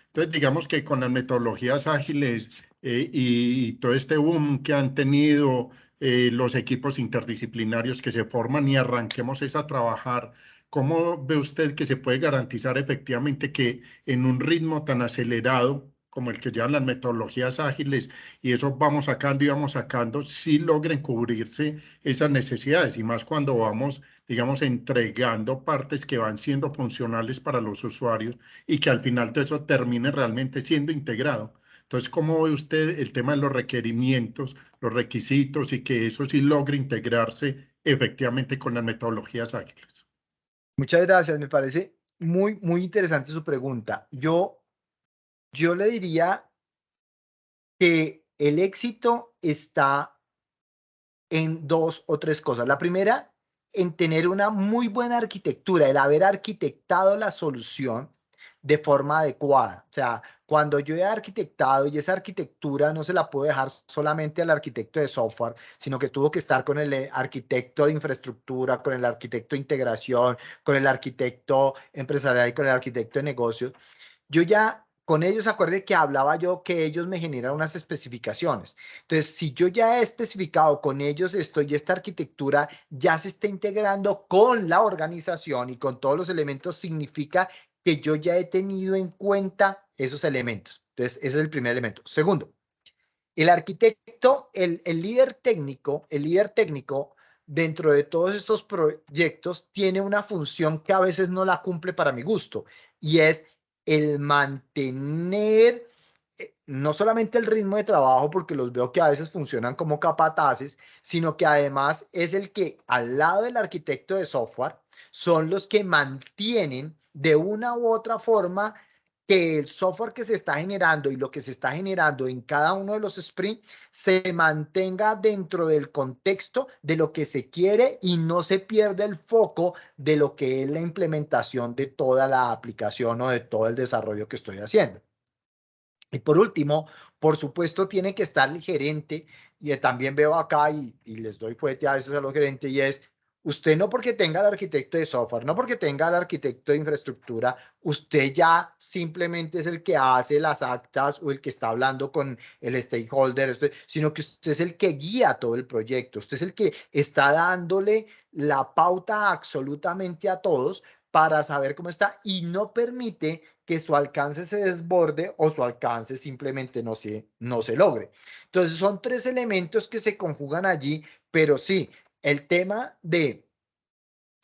Entonces, digamos que con las metodologías ágiles y todo este boom que han tenido los equipos interdisciplinarios que se forman y arranquemos a trabajar, ¿cómo ve usted que se puede garantizar efectivamente que en un ritmo tan acelerado como el que llevan las metodologías ágiles y eso vamos sacando, sí logren cubrirse esas necesidades y más cuando vamos, digamos, entregando partes que van siendo funcionales para los usuarios y que al final todo eso termine realmente siendo integrado? Entonces, ¿cómo ve usted el tema de los requerimientos, los requisitos y que eso sí logre integrarse efectivamente con las metodologías ágiles? Muchas gracias. Me parece muy interesante su pregunta. Yo le diría que el éxito está en 2 o 3 cosas. La primera, en tener una muy buena arquitectura, el haber arquitectado la solución de forma adecuada. O sea, cuando yo he arquitectado y esa arquitectura no se la puedo dejar solamente al arquitecto de software, sino que tuvo que estar con el arquitecto de infraestructura, con el arquitecto de integración, con el arquitecto empresarial y con el arquitecto de negocios. Yo ya con ellos, acuerde que hablaba yo que ellos me generan unas especificaciones. Entonces, si yo ya he especificado con ellos esto y esta arquitectura ya se está integrando con la organización y con todos los elementos, significa que yo ya he tenido en cuenta esos elementos. Entonces, ese es el primer elemento. Segundo, el arquitecto, el líder técnico, dentro de todos estos proyectos tiene una función que a veces no la cumple para mi gusto y es el mantener no solamente el ritmo de trabajo, porque los veo que a veces funcionan como capataces, sino que además es el que al lado del arquitecto de software son los que mantienen de una u otra forma que el software que se está generando y lo que se está generando en cada uno de los sprints se mantenga dentro del contexto de lo que se quiere y no se pierda el foco de lo que es la implementación de toda la aplicación o de todo el desarrollo que estoy haciendo. Y por último, por supuesto, tiene que estar el gerente, y también veo acá y les doy fuerte a veces a los gerentes, y es, Usted no porque tenga al arquitecto de software, no porque tenga al arquitecto de infraestructura, usted ya simplemente es el que hace las actas o el que está hablando con el stakeholder, sino que usted es el que guía todo el proyecto, usted es el que está dándole la pauta absolutamente a todos para saber cómo está y no permite que su alcance se desborde o su alcance simplemente no se logre. Entonces son tres elementos que se conjugan allí, pero sí, el tema de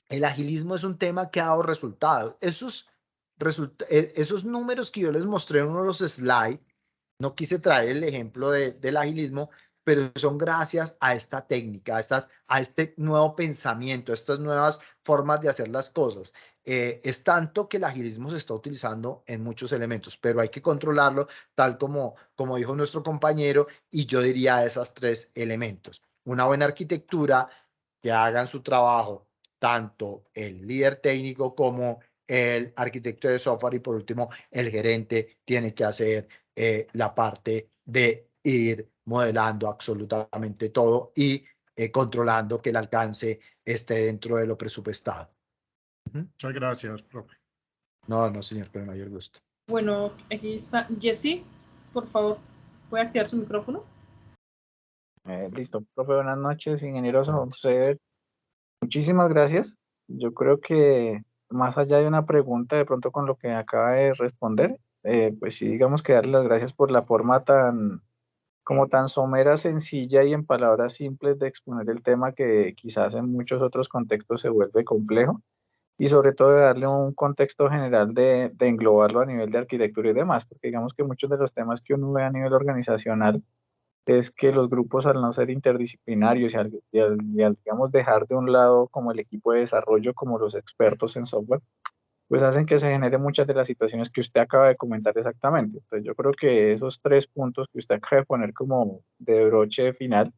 el agilismo es un tema que ha dado resultados. Esos números que yo les mostré en uno de los slides, no quise traer el ejemplo del agilismo, pero son gracias a esta técnica, a este nuevo pensamiento, a estas nuevas formas de hacer las cosas. Es tanto que el agilismo se está utilizando en muchos elementos, pero hay que controlarlo tal como dijo nuestro compañero, y yo diría esos tres elementos. Una buena arquitectura, que hagan su trabajo tanto el líder técnico como el arquitecto de software, y por último el gerente tiene que hacer la parte de ir modelando absolutamente todo y controlando que el alcance esté dentro de lo presupuestado. Muchas gracias, profe. No, señor, con el mayor gusto. Bueno, aquí está Jessy, por favor, ¿puede activar su micrófono? Listo, profe, buenas noches, ingeniero José. Muchísimas gracias. Yo creo que más allá de una pregunta, de pronto con lo que acaba de responder, pues sí, digamos que darle las gracias por la forma tan somera, sencilla y en palabras simples de exponer el tema que quizás en muchos otros contextos se vuelve complejo, y sobre todo de darle un contexto general de englobarlo a nivel de arquitectura y demás, porque digamos que muchos de los temas que uno ve a nivel organizacional es que los grupos, al no ser interdisciplinarios y al, digamos, dejar de un lado como el equipo de desarrollo, como los expertos en software, pues hacen que se genere muchas de las situaciones que usted acaba de comentar exactamente. Entonces yo creo que esos 3 puntos que usted acaba de poner como de broche final,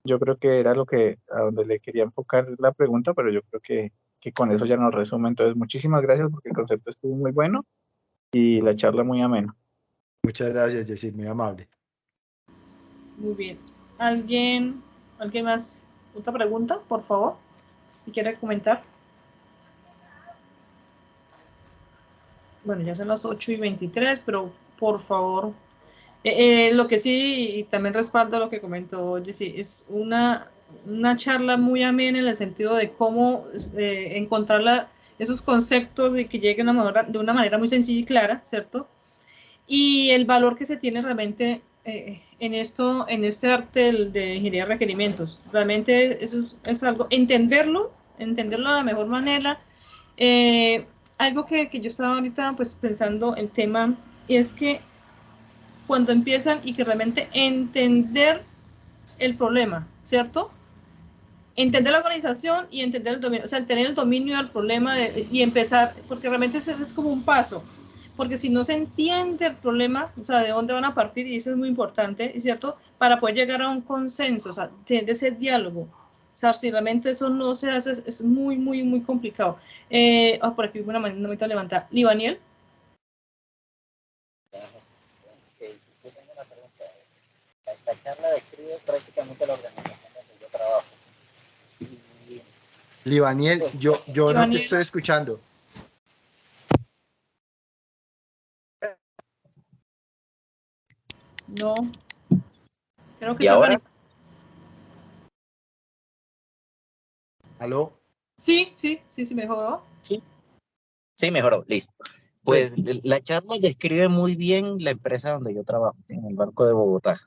yo creo que era a donde le quería enfocar la pregunta, pero yo creo que con eso ya nos resume. Entonces muchísimas gracias porque el concepto estuvo muy bueno y la charla muy amena. Muchas gracias, Jessy, muy amable. Muy bien. ¿Alguien más? ¿Otra pregunta, por favor? ¿Y quiere comentar? Bueno, ya son las 8:23, pero por favor, lo que sí, y también respaldo lo que comentó Jessy, es una charla muy amena en el sentido de cómo encontrar esos conceptos y que lleguen de una manera muy sencilla y clara, ¿cierto? Y el valor que se tiene realmente en este arte de ingeniería de requerimientos. Realmente eso es algo, entenderlo de la mejor manera. Algo que yo estaba ahorita pues pensando el tema es que cuando empiezan y que realmente entender el problema, ¿cierto? Entender la organización y entender el dominio, o sea, tener el dominio del problema y empezar, porque realmente ese es como un paso, porque si no se entiende el problema, o sea, de dónde van a partir, y eso es muy importante, ¿cierto? Para poder llegar a un consenso, o sea, tener ese diálogo. O sea, si realmente eso no se hace, es muy, muy, muy complicado. Por aquí una manita levantada. Libaniel. Yo tengo una pregunta. La charla describe prácticamente la organización donde yo trabajo. Libaniel, yo no te estoy escuchando. No. Creo que ¿Y ahora? ¿Aló? Sí, mejoró. Sí, mejoró, listo. Pues la charla describe muy bien la empresa donde yo trabajo, en el Banco de Bogotá.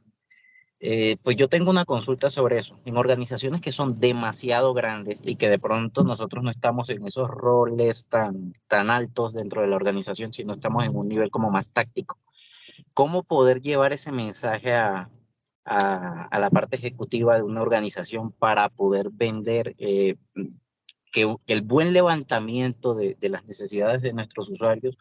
Pues yo tengo una consulta sobre eso. En organizaciones que son demasiado grandes y que de pronto nosotros no estamos en esos roles tan altos dentro de la organización, sino estamos en un nivel como más táctico. ¿Cómo poder llevar ese mensaje a la parte ejecutiva de una organización para poder vender que el buen levantamiento de las necesidades de nuestros usuarios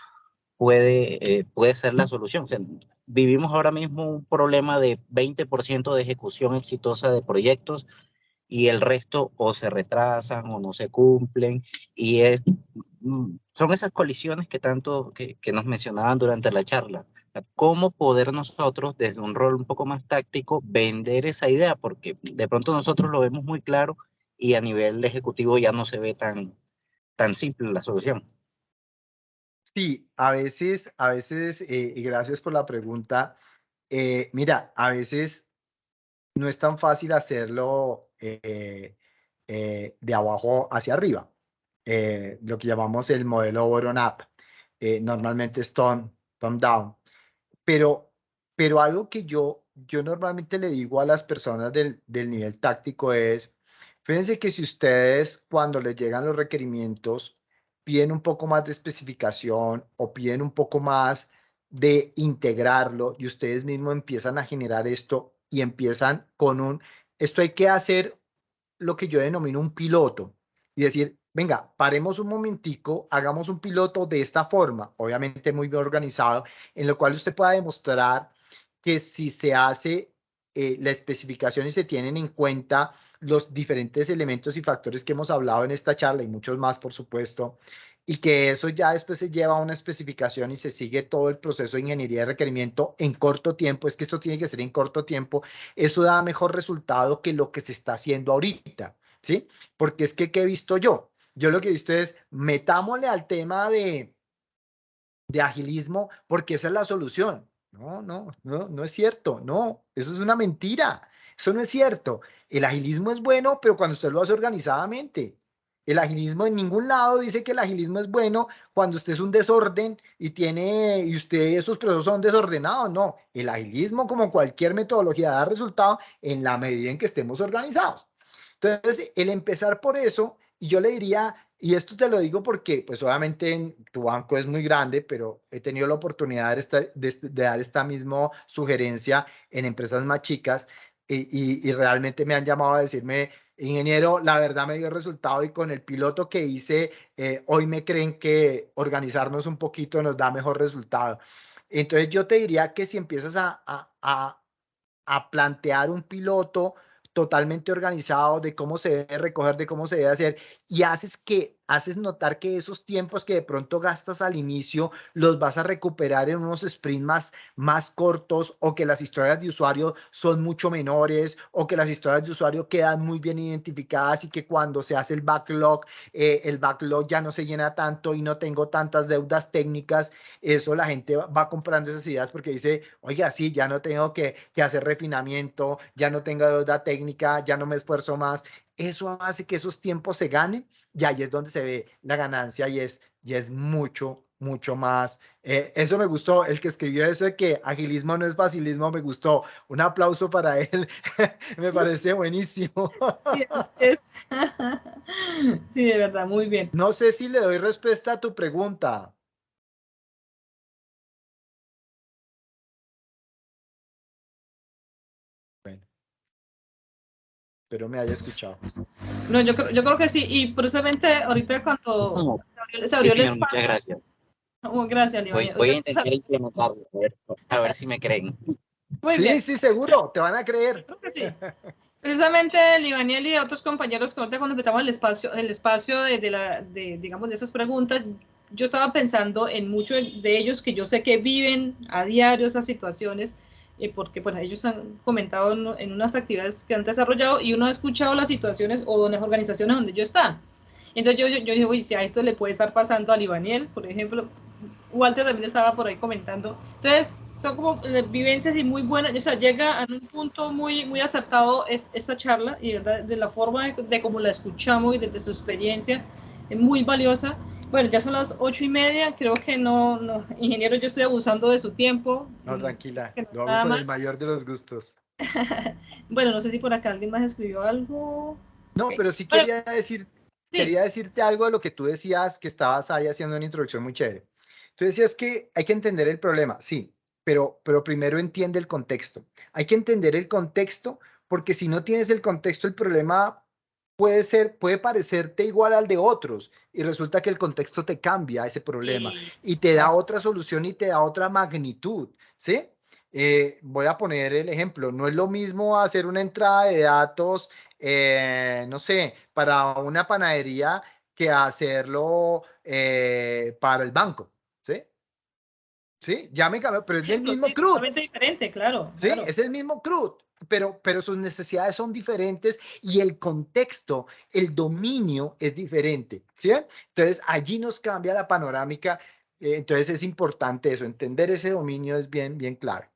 puede ser la solución? O sea, vivimos ahora mismo un problema de 20% de ejecución exitosa de proyectos y el resto o se retrasan o no se cumplen, y son esas colisiones que tanto que nos mencionaban durante la charla. ¿Cómo poder nosotros, desde un rol un poco más táctico, vender esa idea? Porque de pronto nosotros lo vemos muy claro y a nivel ejecutivo ya no se ve tan simple la solución. Sí, a veces, y gracias por la pregunta. Mira, a veces no es tan fácil hacerlo de abajo hacia arriba, lo que llamamos el modelo bottom-up. Normalmente es top-down. Pero algo que yo normalmente le digo a las personas del nivel táctico es, fíjense que si ustedes cuando les llegan los requerimientos piden un poco más de especificación o piden un poco más de integrarlo y ustedes mismos empiezan a generar esto y empiezan con esto hay que hacer lo que yo denomino un piloto y decir, venga, paremos un momentico, hagamos un piloto de esta forma, obviamente muy bien organizado, en lo cual usted pueda demostrar que si se hace la especificación y se tienen en cuenta los diferentes elementos y factores que hemos hablado en esta charla y muchos más, por supuesto, y que eso ya después se lleva a una especificación y se sigue todo el proceso de ingeniería de requerimiento en corto tiempo, es que esto tiene que ser en corto tiempo, eso da mejor resultado que lo que se está haciendo ahorita, ¿sí? Porque es que, ¿qué he visto yo? Yo lo que he visto es, metámosle al tema de agilismo porque esa es la solución. No es cierto, no, eso es una mentira, eso no es cierto. El agilismo es bueno, pero cuando usted lo hace organizadamente. El agilismo en ningún lado dice que el agilismo es bueno cuando usted es un desorden y usted esos procesos son desordenados. No, el agilismo como cualquier metodología da resultado en la medida en que estemos organizados. Entonces, el empezar por eso, y yo le diría, y esto te lo digo porque, pues obviamente tu banco es muy grande, pero he tenido la oportunidad de dar esta misma sugerencia en empresas más chicas y realmente me han llamado a decirme, ingeniero, la verdad me dio resultado y con el piloto que hice, hoy me creen que organizarnos un poquito nos da mejor resultado. Entonces yo te diría que si empiezas a plantear un piloto totalmente organizado de cómo se debe recoger, de cómo se debe hacer, y haces notar que esos tiempos que de pronto gastas al inicio los vas a recuperar en unos sprints más cortos, o que las historias de usuario son mucho menores, o que las historias de usuario quedan muy bien identificadas y que cuando se hace el backlog ya no se llena tanto y no tengo tantas deudas técnicas. Eso la gente va comprando esas ideas porque dice, oiga, sí, ya no tengo que hacer refinamiento, ya no tengo deuda técnica, ya no me esfuerzo más. Eso hace que esos tiempos se ganen y ahí es donde se ve la ganancia y es mucho, mucho más. Eso me gustó, el que escribió eso de que agilismo no es facilismo, me gustó. Un aplauso para él, me parece buenísimo. Sí, es. Sí, de verdad, muy bien. No sé si le doy respuesta a tu pregunta. Bueno, espero me haya escuchado. No, yo creo que sí, y precisamente ahorita cuando se abrió el Señor, muchas espacio. gracias. Oh, gracias, Livania. Voy a intentar implementarlo, a ver si me creen. Muy Sí, bien. sí, seguro, te van a creer. Creo que sí. Precisamente Livaniel y otros compañeros que ahorita cuando empezamos el espacio digamos, de esas preguntas, yo estaba pensando en muchos de ellos que yo sé que viven a diario esas situaciones, porque bueno, ellos han comentado en unas actividades que han desarrollado y uno ha escuchado las situaciones o las organizaciones donde ellos están. Entonces yo digo, oye, si a esto le puede estar pasando a Livaniel, por ejemplo, Walter también estaba por ahí comentando. Entonces, son como vivencias y muy buenas, o sea, llega a un punto muy, muy acertado esta charla y de la forma de cómo la escuchamos y desde su experiencia, es muy valiosa. Bueno, ya son las 8:30, creo que no, ingeniero, yo estoy abusando de su tiempo. No, tranquila, No, lo hago nada con más. el mayor de los gustos. Bueno, no sé si por acá alguien más escribió algo. No, Okay. pero sí Bueno, sí. sí. Quería decirte algo de lo que tú decías, que estabas ahí haciendo una introducción muy chévere. Tú decías que hay que entender el problema, sí, pero primero entiende el contexto. Hay que entender el contexto porque si no tienes el contexto, el problema puede parecerte igual al de otros y resulta que el contexto te cambia ese problema y te da otra solución y te da otra magnitud, ¿sí? Voy a poner el ejemplo, no es lo mismo hacer una entrada de datos, no sé, para una panadería que hacerlo para el banco, ¿sí? Sí, ya me cambió, pero es del mismo CRUD. Totalmente diferente, claro, Sí, claro. es el mismo CRUD. pero sus necesidades son diferentes y el contexto, el dominio es diferente, ¿sí? Entonces, allí nos cambia la panorámica. Entonces, es importante eso, entender ese dominio es bien, bien claro.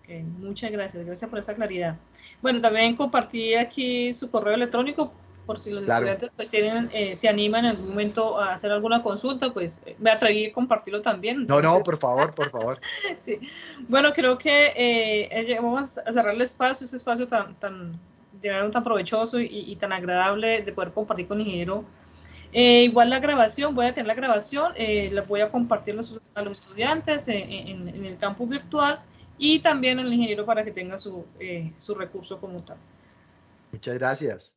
Okay, muchas gracias por esa claridad. Bueno, también compartí aquí su correo electrónico por si los estudiantes pues tienen, se animan en algún momento a hacer alguna consulta, pues me atreví a compartirlo también. Entonces, no, por favor. Sí. Bueno, creo que vamos a cerrar el espacio, ese espacio tan provechoso y tan agradable de poder compartir con el ingeniero. Igual la grabación, voy a tener la grabación, la voy a compartir a los estudiantes en el campus virtual y también al ingeniero para que tenga su recurso como tal. Muchas gracias.